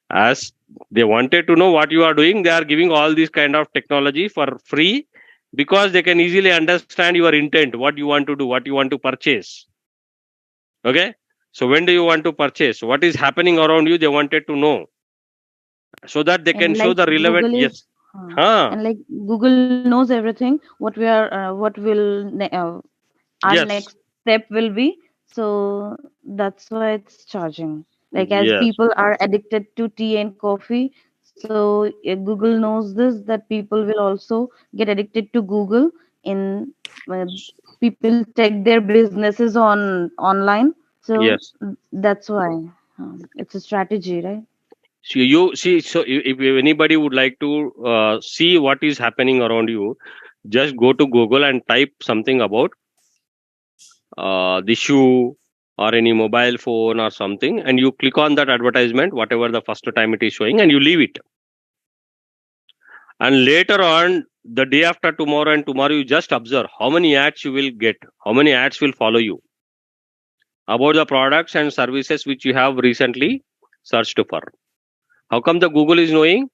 As they wanted to know what you are doing, they are giving all this kind of technology for free because they can easily understand your intent, what you want to do, what you want to purchase. Okay, so when do you want to purchase, what is happening around you, they wanted to know, so that they can show the relevant. Yes. And like Google knows everything, what we are, what will our Yes. next step will be. So that's why it's charging. Like as Yes. people are addicted to tea and coffee, so Google knows this, that people will also get addicted to Google in people take their businesses online. So Yes. that's why it's a strategy, right? So you see, so if anybody would like to see what is happening around you, just go to Google and type something about the shoe or any mobile phone or something, and you click on that advertisement, whatever the first time it is showing, and you leave it. And later on, the day after tomorrow and tomorrow, you just observe how many ads you will get, how many ads will follow you about the products and services which you have recently searched for. How come the Google is knowing?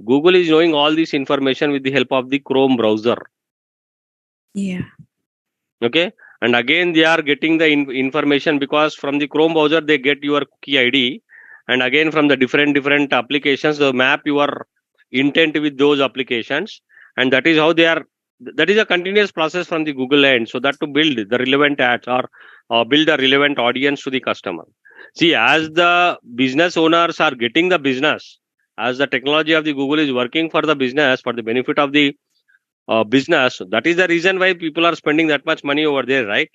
Google is knowing all this information with the help of the Chrome browser. Yeah. Okay. And again, they are getting the information because from the Chrome browser, they get your cookie ID. And again, from the different applications, they map your intent with those applications. And that is how that is a continuous process from the Google end. So that to build the relevant ads or build a relevant audience to the customer. See, as the business owners are getting the business, as the technology of the Google is working for the business, for the benefit of the business, that is the reason why people are spending that much money over there, right?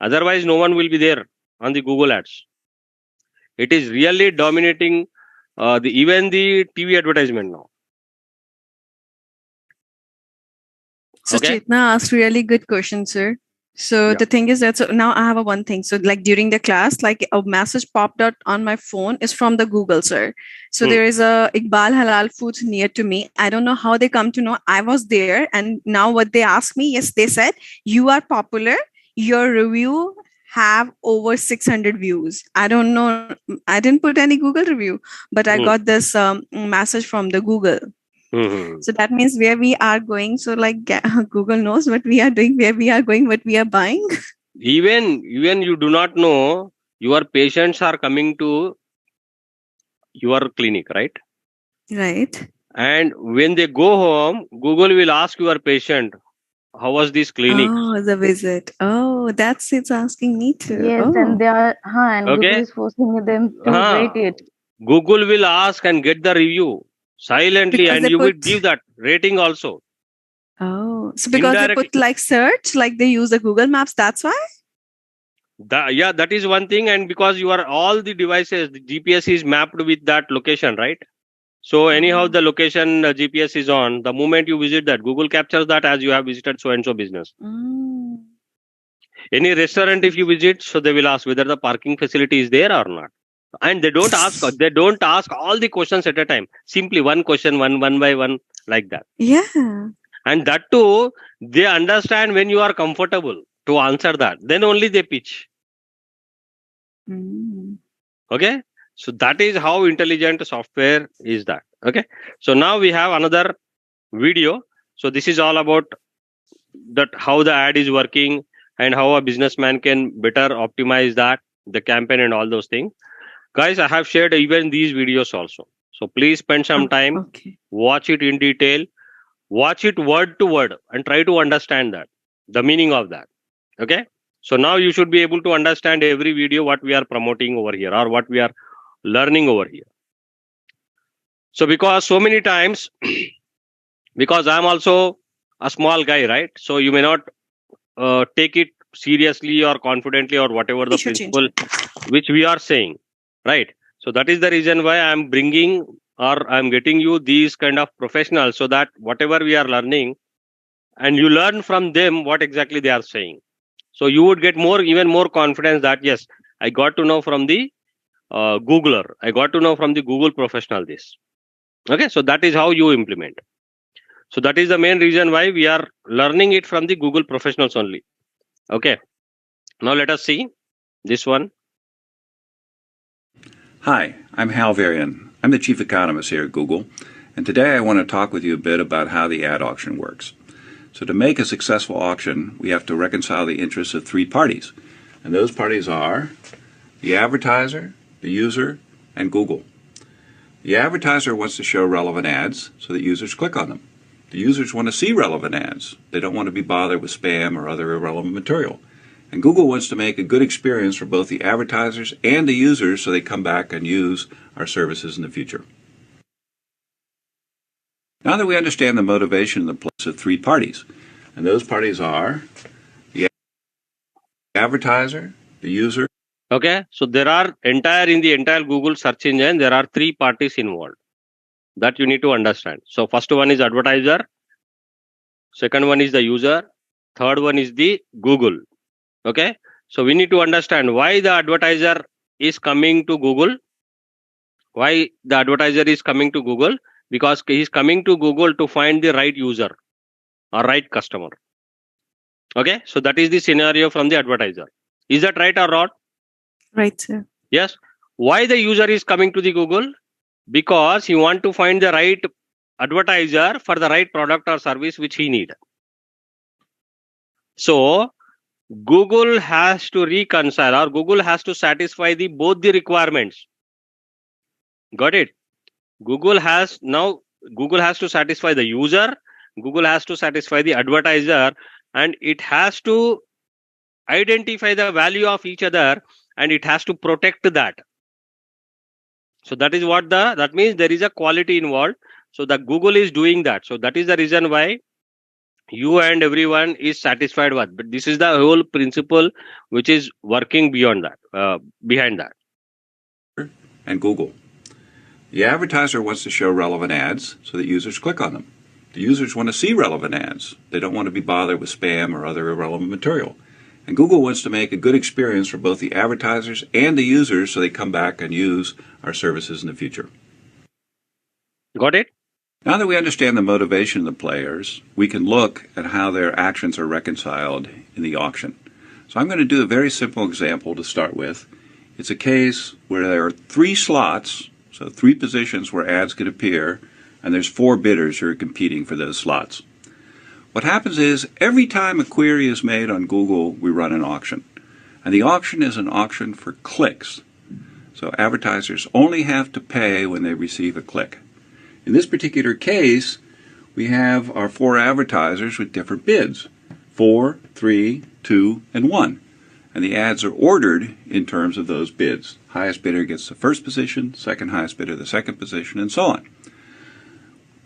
Otherwise, no one will be there on the Google ads. It is really dominating even the TV advertisement now. So Okay. Chetna asked really good question, sir. So Yeah. the thing is that, so now I have a one thing. So like during the class, like a message popped out on my phone is from the Google, sir. So there is a Iqbal Halal Foods near to me. I don't know how they come to know I was there. And now what they asked me, yes, they said, you are popular. Your review have over 600 views. I don't know. I didn't put any Google review, but I got this message from the Google. So that means where we are going. So like Google knows what we are doing, where we are going, what we are buying. Even you do not know, your patients are coming to your clinic, right? Right. And when they go home, Google will ask your patient, how was this clinic? Oh, the visit. Oh, that's it's asking me to. Yes, Oh. and they are, and Google Okay. is forcing them to rate it. Google will ask and get the review silently, Because and they you will put- give that rating also. Oh, so because they Indirectly. put like search, like they use the Google Maps, that's why? Yeah, that is one thing. And because you are all the devices, the GPS is mapped with that location, right? So anyhow, the location GPS is on. The moment you visit that, Google captures that as you have visited so and so business. Mm. Any restaurant, if you visit, so they will ask whether the parking facility is there or not. And they don't ask all the questions at a time. Simply one question, one by one, like that. Yeah. And that too, they understand when you are comfortable to answer that. Then only they pitch. Mm. Okay. So that is how intelligent software is that. Okay. So now we have another video. So this is all about that how the ad is working and how a businessman can better optimize that, the campaign and all those things. Guys, I have shared even these videos also. So please spend some time, Okay. watch it in detail, watch it word to word and try to understand that, the meaning of that. Okay. So now you should be able to understand every video what we are promoting over here or what we are learning over here. So because so many times, because I'm also a small guy, right? So you may not take it seriously or confidently or whatever the principle which we are saying, right? So that is the reason why I'm bringing or I'm getting you these kind of professionals so that whatever we are learning and you learn from them what exactly they are saying. So you would get even more confidence that yes, I got to know from the Googler. I got to know from the Google professional this. Okay, so that is how you implement. So that is the main reason why we are learning it from the Google professionals only. Okay, now let us see this one. Hi, I'm Hal Varian. I'm the Chief Economist here at Google, and today I want to talk with you a bit about how the ad auction works. So to make a successful auction, we have to reconcile the interests of three parties, and those parties are the advertiser, the user, and Google. The advertiser wants to show relevant ads so that users click on them. The users want to see relevant ads. They don't want to be bothered with spam or other irrelevant material. And Google wants to make a good experience for both the advertisers and the users so they come back and use our services in the future. Now that we understand the motivation and the place of three parties, and those parties are the advertiser, the user. Okay, so there are in the entire Google search engine, there are three parties involved that you need to understand. So first one is advertiser, second one is the user, third one is the Google. Okay, so we need to understand why the advertiser is coming to Google. Why the advertiser is coming to Google? because he's coming to Google to find the right user or right customer. Okay, so that is the scenario from the advertiser. Is that right or not? Right, sir. Yes. Why the user is coming to the Google? Because he want to find the right advertiser for the right product or service which he need. So Google has to reconcile, or Google has to satisfy both the requirements. Got it? Google has to satisfy the user, Google has to satisfy the advertiser, and it has to identify the value of each other, and it has to protect that. So that is what that means. There is a quality involved. So the Google is doing that. So that is the reason why you and everyone is satisfied with. But this is the whole principle which is working behind that. And Google. The advertiser wants to show relevant ads so that users click on them. The users want to see relevant ads. They don't want to be bothered with spam or other irrelevant material. And Google wants to make a good experience for both the advertisers and the users so they come back and use our services in the future. Got it? Now that we understand the motivation of the players, we can look at how their actions are reconciled in the auction. So I'm going to do a very simple example to start with. It's a case where there are 3 slots, so 3 positions where ads can appear, and there's 4 bidders who are competing for those slots. What happens is every time a query is made on Google, we run an auction. And the auction is an auction for clicks. So advertisers only have to pay when they receive a click. In this particular case, we have our 4 advertisers with different bids, 4, 3, 2, and 1. And the ads are ordered in terms of those bids. Highest bidder gets the first position, second highest bidder the second position, and so on.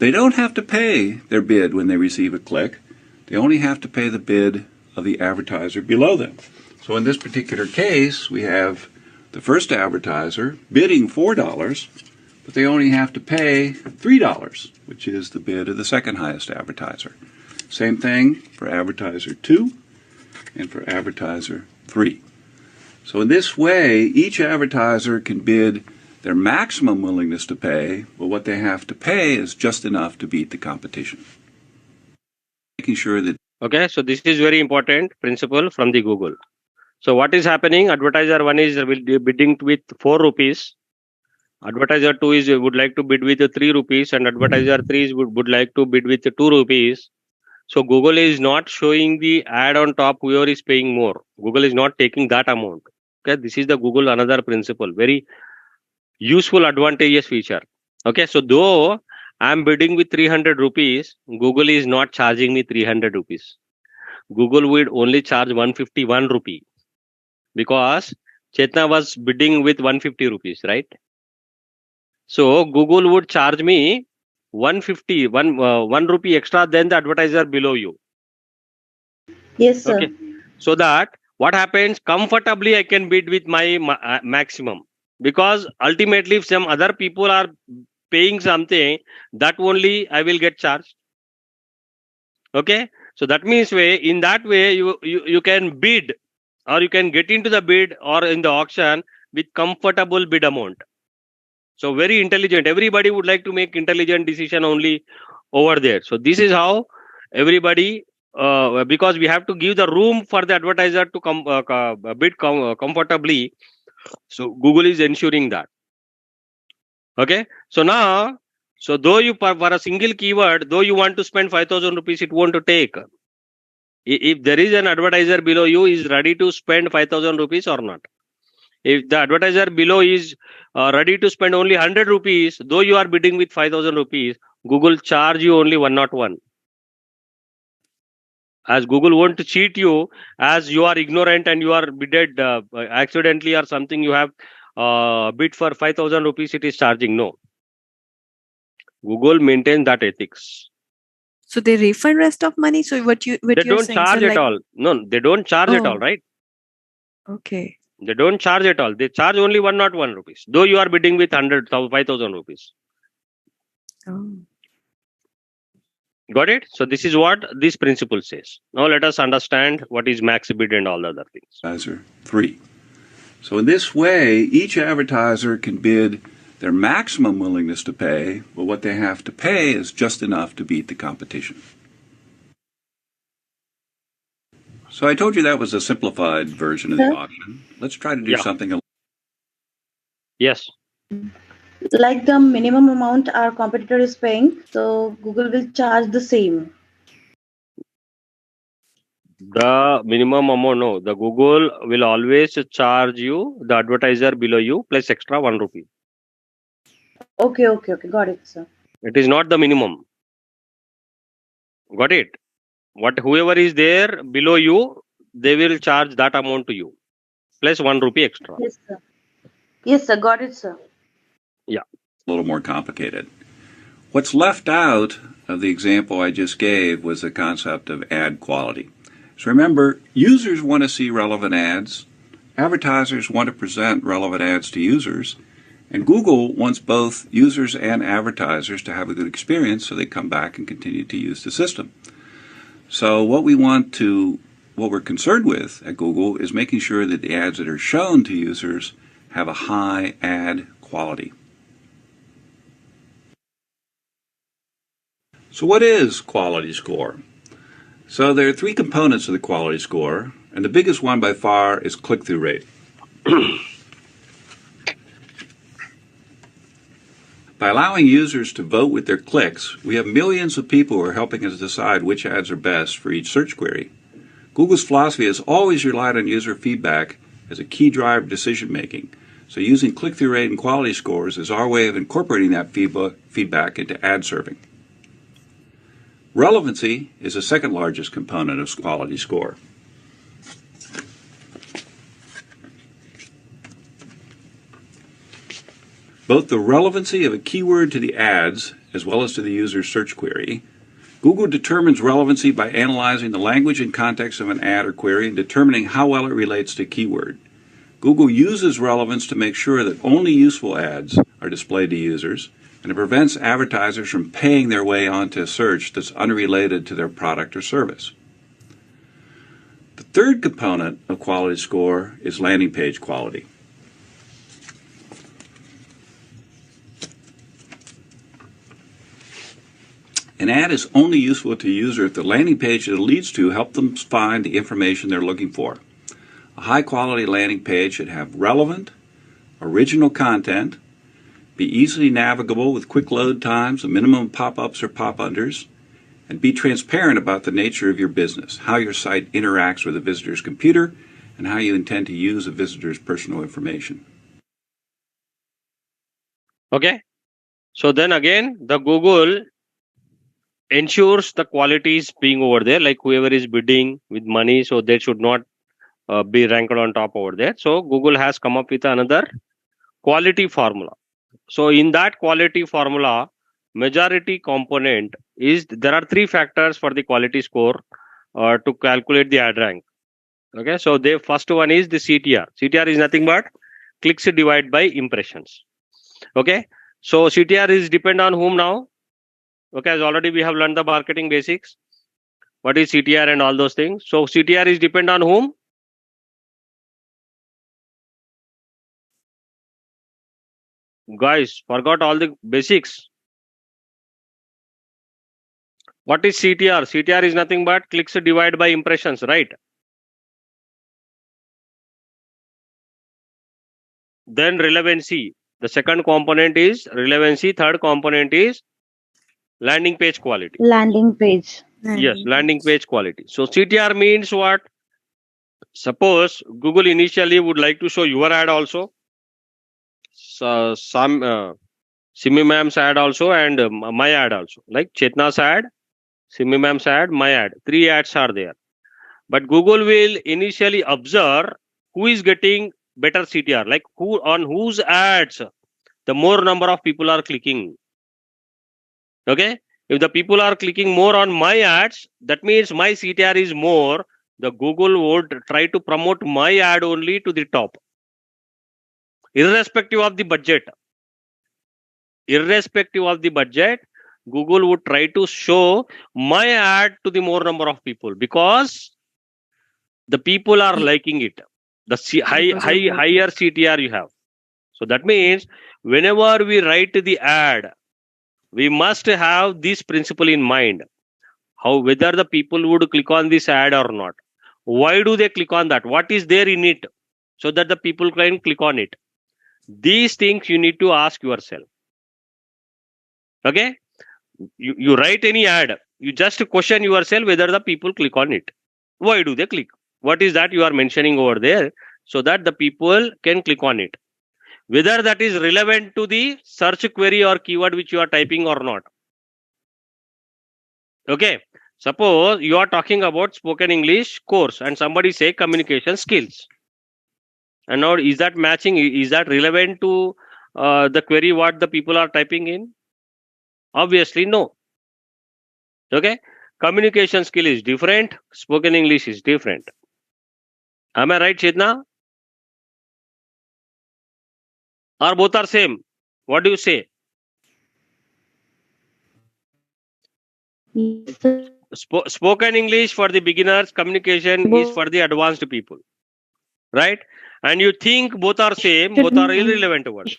They don't have to pay their bid when they receive a click. They only have to pay the bid of the advertiser below them. So in this particular case, we have the first advertiser bidding $4, but they only have to pay $3, which is the bid of the second highest advertiser. Same thing for advertiser 2 and for advertiser 3. So in this way, each advertiser can bid their maximum willingness to pay, but what they have to pay is just enough to beat the competition. Making sure that... Okay, so this is very important principle from the Google. So what is happening? Advertiser 1 is bidding with 4 rupees. Advertiser 2 would like to bid with 3 rupees, and advertiser 3 would like to bid with 2 rupees. So Google is not showing the ad on top whoever is paying more. Google is not taking that amount. Okay, this is the Google another principle, very useful advantageous feature. Okay, so though I am bidding with 300 rupees, Google is not charging me 300 rupees. Google would only charge 151 rupee because Chetna was bidding with 150 rupees, right? So Google would charge me 150, 1 rupee extra than the advertiser below you. Yes, sir. Okay, so that what happens, comfortably I can bid with my maximum, because ultimately if some other people are paying something, that only I will get charged. Okay, so that means in that way you can bid, or you can get into the bid or in the auction with comfortable bid amount. So very intelligent. Everybody would like to make intelligent decision only over there. So this is how everybody, because we have to give the room for the advertiser to bid comfortably. So Google is ensuring that. Okay. So now, so though you for a single keyword, though you want to spend 5,000 rupees, it won't take. If there is an advertiser below you is ready to spend 5,000 rupees or not. If the advertiser below is ready to spend only 100 rupees, though you are bidding with 5,000 rupees, Google charge you only 101. As Google won't cheat you, as you are ignorant and you are bidded accidentally or something, you have bid for 5,000 rupees, it is charging. No. Google maintains that ethics. So they refund rest of money. So what they you're don't saying, charge so at all. No, they don't charge at all, right? Okay. They don't charge at all. They charge only 101 rupees, though you are bidding with 5,000 rupees. Oh. Got it? So this is what this principle says. Now let us understand what is max bid and all the other things. Advertiser 3. So in this way, each advertiser can bid their maximum willingness to pay, but what they have to pay is just enough to beat the competition. So I told you that was a simplified version of the auction. Let's try to do something. Yes. Like the minimum amount our competitor is paying, so Google will charge the same. The minimum amount, no. The Google will always charge you, the advertiser below you, plus extra 1 rupee. Okay. Got it, sir. It is not the minimum. Got it? Whoever is there below you, they will charge that amount to you, plus 1 rupee extra. Yes, sir. Yes, sir. Got it, sir. Yeah. A little more complicated. What's left out of the example I just gave was the concept of ad quality. So remember, users want to see relevant ads, advertisers want to present relevant ads to users, and Google wants both users and advertisers to have a good experience so they come back and continue to use the system. So what we're concerned with at Google is making sure that the ads that are shown to users have a high ad quality. So what is quality score? So there are 3 components of the quality score, and the biggest one by far is click-through rate. By allowing users to vote with their clicks, we have millions of people who are helping us decide which ads are best for each search query. Google's philosophy has always relied on user feedback as a key driver of decision-making. So using click-through rate and quality scores is our way of incorporating that feedback into ad serving. Relevancy is the second largest component of quality score. Both the relevancy of a keyword to the ads as well as to the user's search query. Google determines relevancy by analyzing the language and context of an ad or query and determining how well it relates to a keyword. Google uses relevance to make sure that only useful ads are displayed to users, and it prevents advertisers from paying their way onto a search that's unrelated to their product or service. The third component of quality score is landing page quality. An ad is only useful to a user if the landing page that it leads to helps them find the information they're looking for. A high-quality landing page should have relevant, original content, be easily navigable with quick load times, a minimum pop-ups or pop-unders, and be transparent about the nature of your business, how your site interacts with a visitor's computer, and how you intend to use a visitor's personal information. Okay. So then again, the Google ensures the quality is being over there, like whoever is bidding with money, so they should not be ranked on top over there. So Google has come up with another quality formula. So in that quality formula, majority component is, there are 3 factors for the quality score to calculate the ad rank. Okay, so the first one is the CTR. CTR is nothing but clicks divided by impressions. Okay, so CTR is depend on whom now? Okay, as already we have learned the marketing basics. What is CTR and all those things? So CTR is depend on whom? Guys, forgot all the basics. What is CTR? CTR is nothing but clicks divided by impressions, right? Then relevancy. The second component is relevancy. Third component is landing page quality. Landing page. Yes, landing page quality. So CTR means what? Suppose Google initially would like to show your ad also, so some Simi ma'am's ad also, and my ad also. Like Chetna's ad, Simi ma'am's ad, my ad. 3 ads are there. But Google will initially observe who is getting better CTR, like who on whose ads the more number of people are clicking. Okay, if the people are clicking more on my ads, that means my CTR is more. The Google would try to promote my ad only to the top, irrespective of the budget. Irrespective of the budget, Google would try to show my ad to the more number of people because the people are liking it. The higher CTR you have. So that means whenever we write the ad, we must have this principle in mind. Whether the people would click on this ad or not. Why do they click on that? What is there in it so that the people can click on it? These things you need to ask yourself. Okay? You write any ad, you just question yourself whether the people click on it. Why do they click? What is that you are mentioning over there so that the people can click on it? Whether that is relevant to the search query or keyword which you are typing or not. Okay? Suppose you are talking about spoken English course and somebody say communication skills. And now is that matching? Is that relevant to the query what the people are typing in? Obviously no. Okay? Communication skill is different. Spoken English is different. Am I right, Chetna? Or both are same? What do you say? Yes, sir. Spoken English for the beginners, communication is for the advanced people. Right? And you think both are same, both are irrelevant words.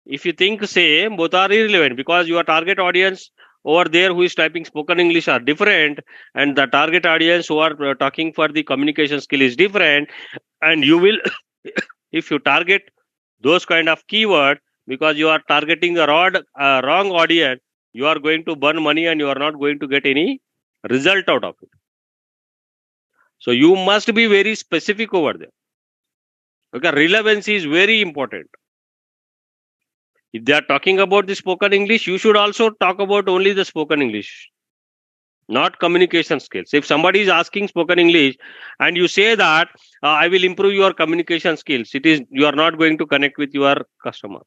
If you think same, both are irrelevant because your target audience over there who is typing spoken English are different, and the target audience who are talking for the communication skill is different, and you will if you target those kind of keyword because you are targeting the wrong audience, you are going to burn money and you are not going to get any result out of it. So you must be very specific over there. Okay, relevancy is very important. If they are talking about the spoken English, you should also talk about only the spoken English, not communication skills. If somebody is asking spoken English and you say that I will improve your communication skills, you are not going to connect with your customer.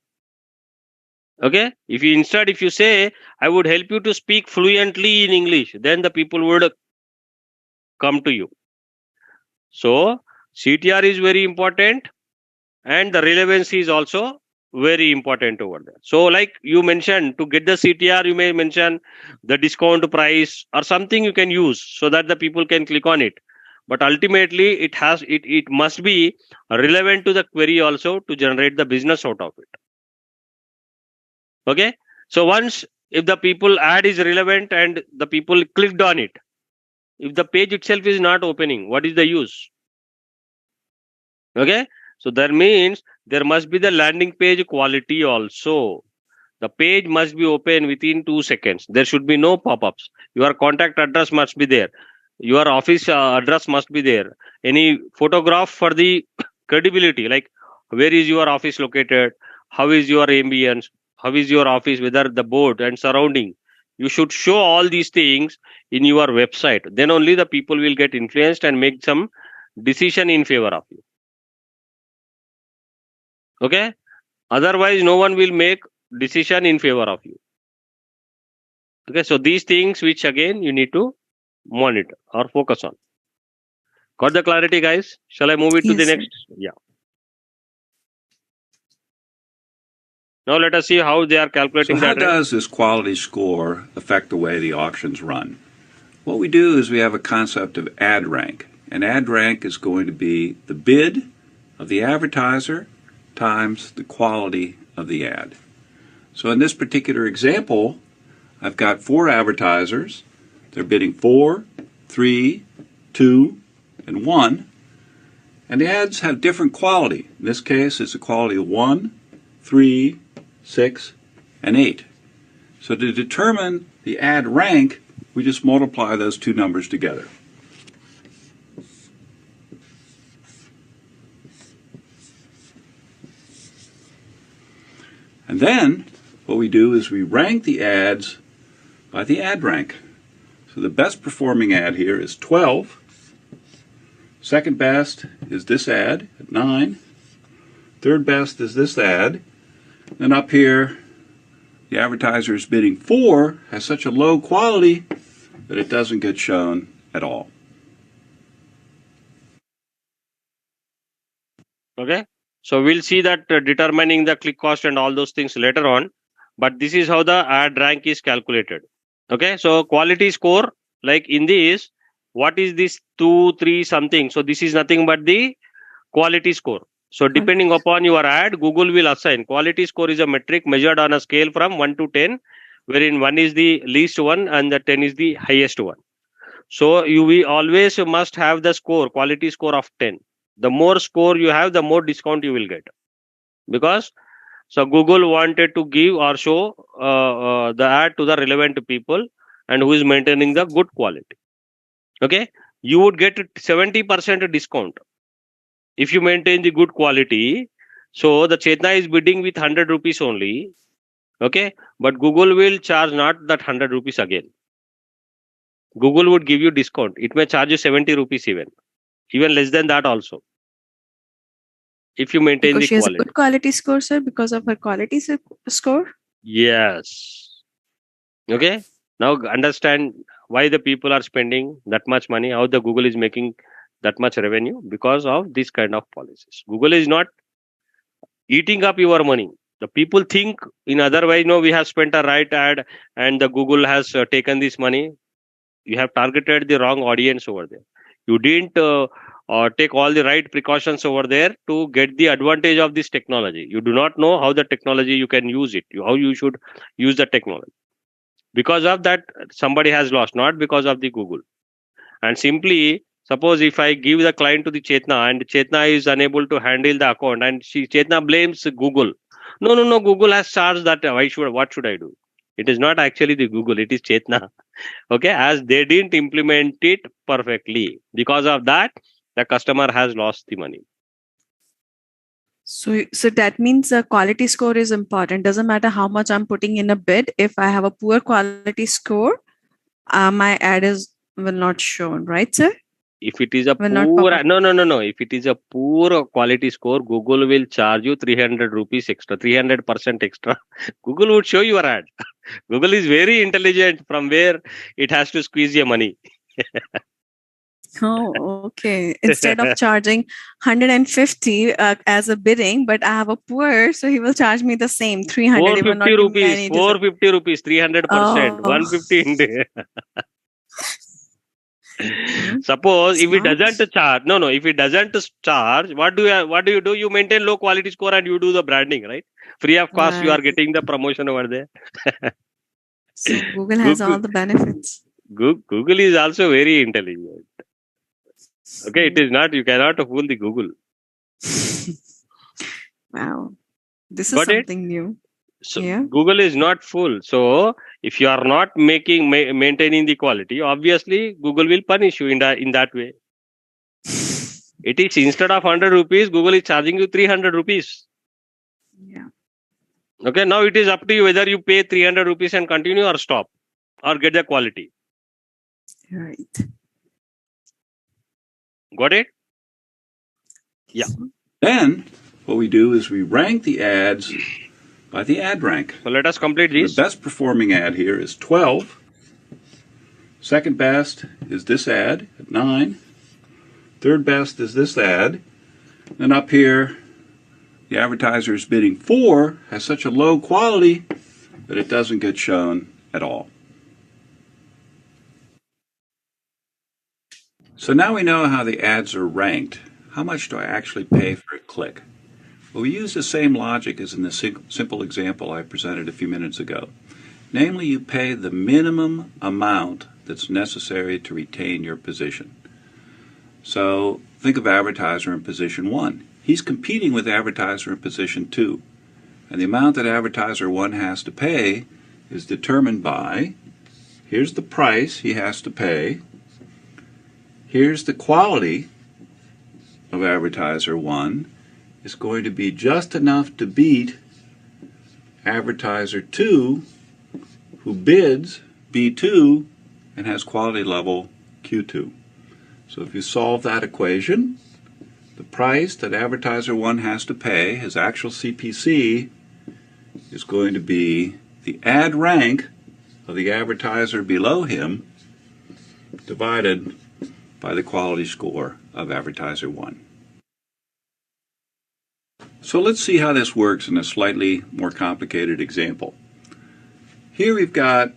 Okay, if you say I would help you to speak fluently in English, then the people would come to you. So CTR is very important and the relevancy is also very important over there. So like you mentioned, to get the CTR, you may mention the discount price or something you can use so that the people can click on it. But ultimately it must be relevant to the query also to generate the business out of it. Okay. So once if the people ad is relevant and the people clicked on it, if the page itself is not opening, what is the use? Okay. So that means there must be the landing page quality also. The page must be open within 2 seconds. There should be no pop-ups. Your contact address must be there. Your office address must be there. Any photograph for the credibility, like where is your office located? How is your ambience? How is your office? Whether the board and surrounding. You should show all these things in your website. Then only the people will get influenced and make some decision in favor of you. Okay? Otherwise, no one will make decision in favor of you. Okay, so these things which again you need to monitor or focus on. Got the clarity, guys? Shall I move it to the Yes, sir. next? Yeah. Now let us see how they are So calculating how that. Right? does this quality score affect the way the auctions run? What we do is we have a concept of ad rank. And ad rank is going to be the bid of the advertiser times the quality of the ad. So in this particular example, I've got 4 advertisers. They're bidding 4, 3, 2, and 1. And the ads have different quality. In this case, it's a quality of 1, 3, 6, and 8. So to determine the ad rank, we just multiply those two numbers together. And then what we do is we rank the ads by the ad rank. So the best performing ad here is 12. Second best is this ad at 9. Third best is this ad. Then up here, the advertiser is bidding 4 has such a low quality that it doesn't get shown at all. Okay. So we'll see that determining the click cost and all those things later on. But this is how the ad rank is calculated. Okay. So quality score, like in this, what is this 2, 3 something? So this is nothing but the quality score. So depending upon your ad, Google will assign. Quality score is a metric measured on a scale from 1 to 10, wherein 1 is the least one and the 10 is the highest one. So we always must have the score, quality score of 10. The more score you have, the more discount you will get. Because so Google wanted to give or show the ad to the relevant people and who is maintaining the good quality. Okay, you would get 70% discount if you maintain the good quality. So the Chetna is bidding with 100 rupees only. Okay, but Google will charge not that 100 rupees again. Google would give you discount. It may charge you 70 rupees even less than that also, if you maintain Because the she has a quality. good quality score, sir, because of her quality score. Yes. Okay. Now understand why the people are spending that much money, how the Google is making that much revenue because of this kind of policies. Google is not eating up your money. The people think in other way, no, we have spent a right ad and the Google has taken this money. You have targeted the wrong audience over there. You didn't take all the right precautions over there to get the advantage of this technology. You do not know how the technology you can use it, how you should use the technology. Because of that, somebody has lost, not because of the Google. And simply, suppose if I give the client to the Chetna and Chetna is unable to handle the account and Chetna blames Google. No, Google has charged that. What should I do? It is not actually the Google, it is Chetna. Okay, as they didn't implement it perfectly. Because of that, the customer has lost the money. So that means the quality score is important. Doesn't matter how much I'm putting in a bid. If I have a poor quality score, my ad will not show, right, sir? If it is a Will not pop poor, up. no. If it is a poor quality score, Google will charge you 300 rupees extra, 300% extra. Google would show your ad. Google is very intelligent from where it has to squeeze your money. Oh, okay. Instead of charging 150 as a bidding, but I have a poor, so he will charge me the same 300. He will 450 not give me rupees, any 450 rupees, 300%, Oh. 150. Suppose if it Smart. doesn't charge, if it doesn't charge, what do you do? You maintain low quality score and you do the branding, right? Free of cost, you are Right. getting the promotion over there. So Google has all the benefits. Google is also very intelligent. Okay, it is not, you cannot fool the Google. Wow. This is Got it? something new. So Yeah. Google is not full. So if you are not maintaining the quality, obviously Google will punish you in that way. It is instead of 100 rupees, Google is charging you 300 rupees. Yeah. Okay, now it is up to you whether you pay 300 rupees and continue or stop or get the quality. Right. Got it? Yeah. Then what we do is we rank the ads by the ad rank. So let us complete this. The best performing ad here is 12. Second best is this ad at 9. Third best is this ad. Then up here, the advertiser is bidding 4 has such a low quality that it doesn't get shown at all. So now we know how the ads are ranked. How much do I actually pay for a click? Well, we use the same logic as in the simple example I presented a few minutes ago. Namely, you pay the minimum amount that's necessary to retain your position. So think of advertiser in position 1. He's competing with advertiser in position 2. And the amount that advertiser 1 has to pay is determined by, here's the price he has to pay, here's the quality of advertiser 1, is going to be just enough to beat advertiser 2, who bids B2 and has quality level Q2. So if you solve that equation, the price that advertiser 1 has to pay, his actual CPC, is going to be the ad rank of the advertiser below him divided by the quality score of advertiser 1. So let's see how this works in a slightly more complicated example. Here we've got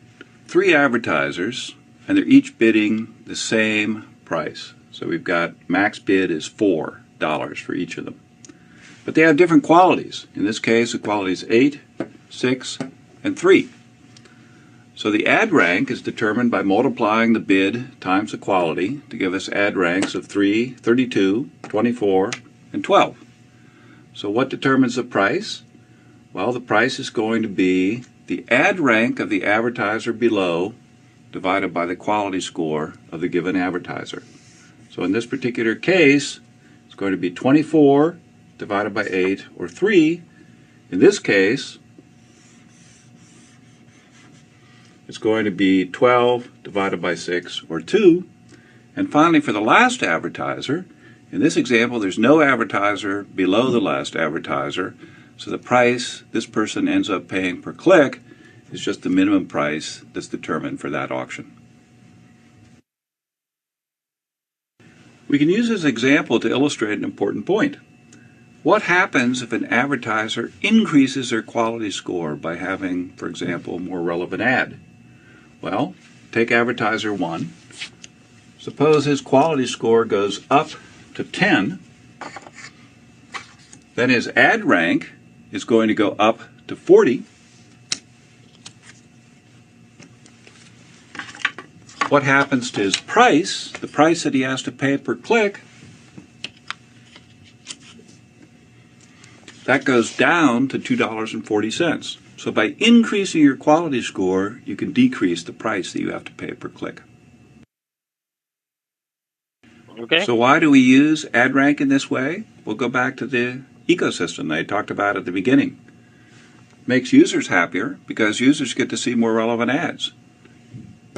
3 advertisers, and they're each bidding the same price. So we've got max bid is $4 for each of them. But they have different qualities. In this case, the quality is 8, 6, and 3. So the ad rank is determined by multiplying the bid times the quality to give us ad ranks of 3, 32, 24, and 12. So what determines the price? Well, the price is going to be the ad rank of the advertiser below divided by the quality score of the given advertiser. So in this particular case, it's going to be 24 divided by 8, or 3. In this case, it's going to be 12 divided by 6, or 2. And finally, for the last advertiser, in this example, there's no advertiser below the last advertiser, so the price this person ends up paying per click is just the minimum price that's determined for that auction. We can use this example to illustrate an important point. What happens if an advertiser increases their quality score by having, for example, a more relevant ad? Well, take advertiser 1. Suppose his quality score goes up to 10. Then his ad rank is going to go up to 40. What happens to his price, the price that he has to pay per click? That goes down to $2.40. So by increasing your quality score, you can decrease the price that you have to pay per click. Okay. So why do we use ad rank in this way? We'll go back to the ecosystem that I talked about at the beginning. Makes users happier because users get to see more relevant ads.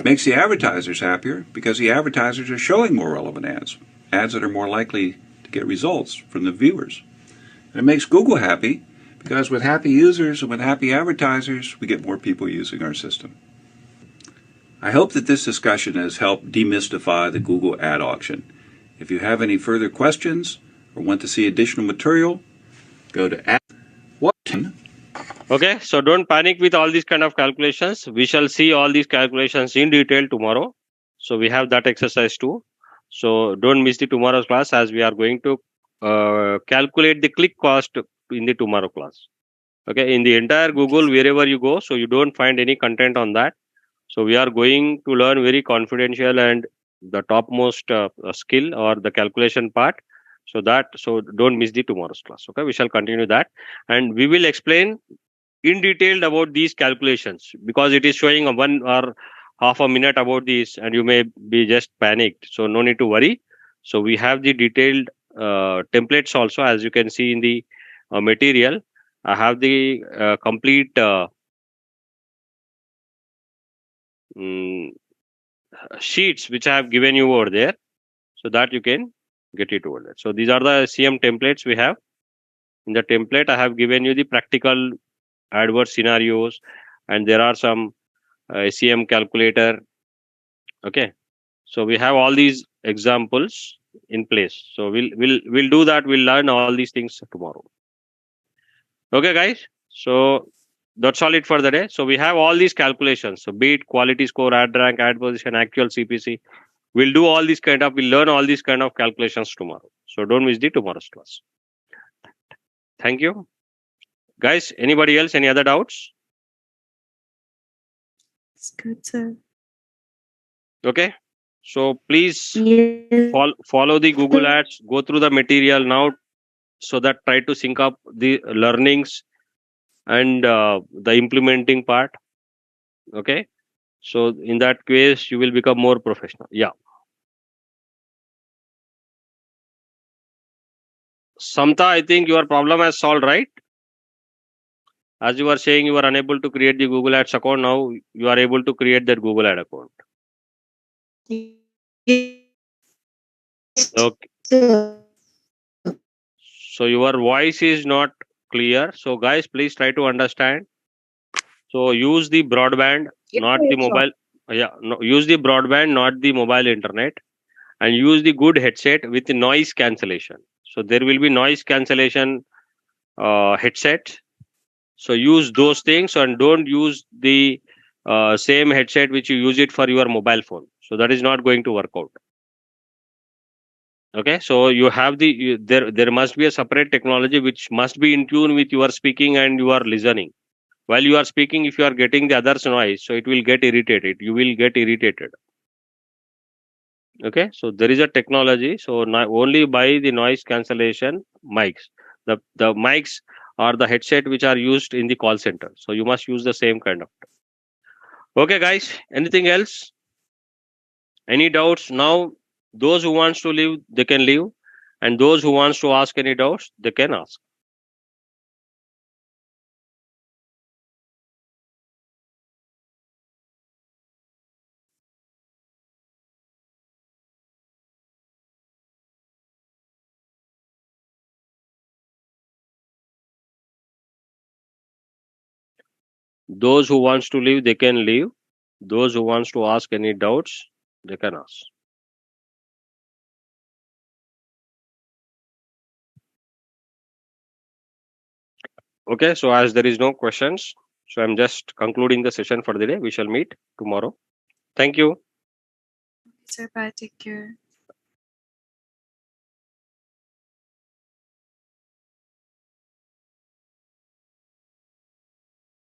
Makes the advertisers happier because the advertisers are showing more relevant ads, ads that are more likely to get results from the viewers. And it makes Google happy because with happy users and with happy advertisers, we get more people using our system. I hope that this discussion has helped demystify the Google ad auction. If you have any further questions or want to see additional material, go to ad. Okay, so don't panic with all these kind of calculations. We shall see all these calculations in detail tomorrow. So we have that exercise too. So don't miss the tomorrow's class, as we are going to calculate the click cost in the tomorrow class. Okay, in the entire Google, wherever you go, so you don't find any content on that. So we are going to learn very confidential and the topmost skill or the calculation part. So don't miss the tomorrow's class. Okay, we shall continue that, and we will explain in detail about these calculations, because it is showing a 1 or half a minute about this and you may be just panicked. So no need to worry. So we have the detailed templates also, as you can see in the material. I have the complete sheets which I have given you over there, so that you can get it over there. So these are the SEM templates we have. In the template, I have given you the practical adverse scenarios, and there are some SEM calculator. Okay, so we have all these examples in place. So we'll do that. We'll learn all these things tomorrow. Okay, guys. So that's all it for the day. So we have all these calculations. So be it quality score, ad rank, ad position, actual CPC. We'll do all these we'll learn all these kind of calculations tomorrow. So don't miss the tomorrow's class. Thank you. Guys, anybody else? Any other doubts? It's good, sir. Okay. So please Yes. follow the Google Ads, go through the material now, so that try to sync up the learnings and the implementing part. Okay. So in that case, you will become more professional. Yeah. Samta, I think your problem has solved, right? As you were saying, you were unable to create the Google Ads account. Now you are able to create that Google Ad account. Okay. So your voice is not clear. So guys, please try to understand. So use the broadband, not the mobile. Yeah, no, use the broadband, not the mobile internet, and use the good headset with noise cancellation. So there will be noise cancellation headset. So use those things and don't use the same headset which you use it for your mobile phone. So that is not going to work out. Okay, so you have there must be a separate technology which must be in tune with your speaking and your listening. While you are speaking, if you are getting the other's noise, so it will get irritated. You will get irritated. Okay, so there is a technology. So only by the noise cancellation mics, the mics or the headset which are used in the call center. So you must use the same kind of. Okay, guys. Anything else? Any doubts? Now, those who wants to leave, they can leave, and those who wants to ask any doubts, they can ask. Those who wants to leave, they can leave. Those who wants to ask any doubts, they can ask. Okay, so as there is no questions, so I'm just concluding the session for the day. We shall meet tomorrow. Thank you. Sir, bye. Take care.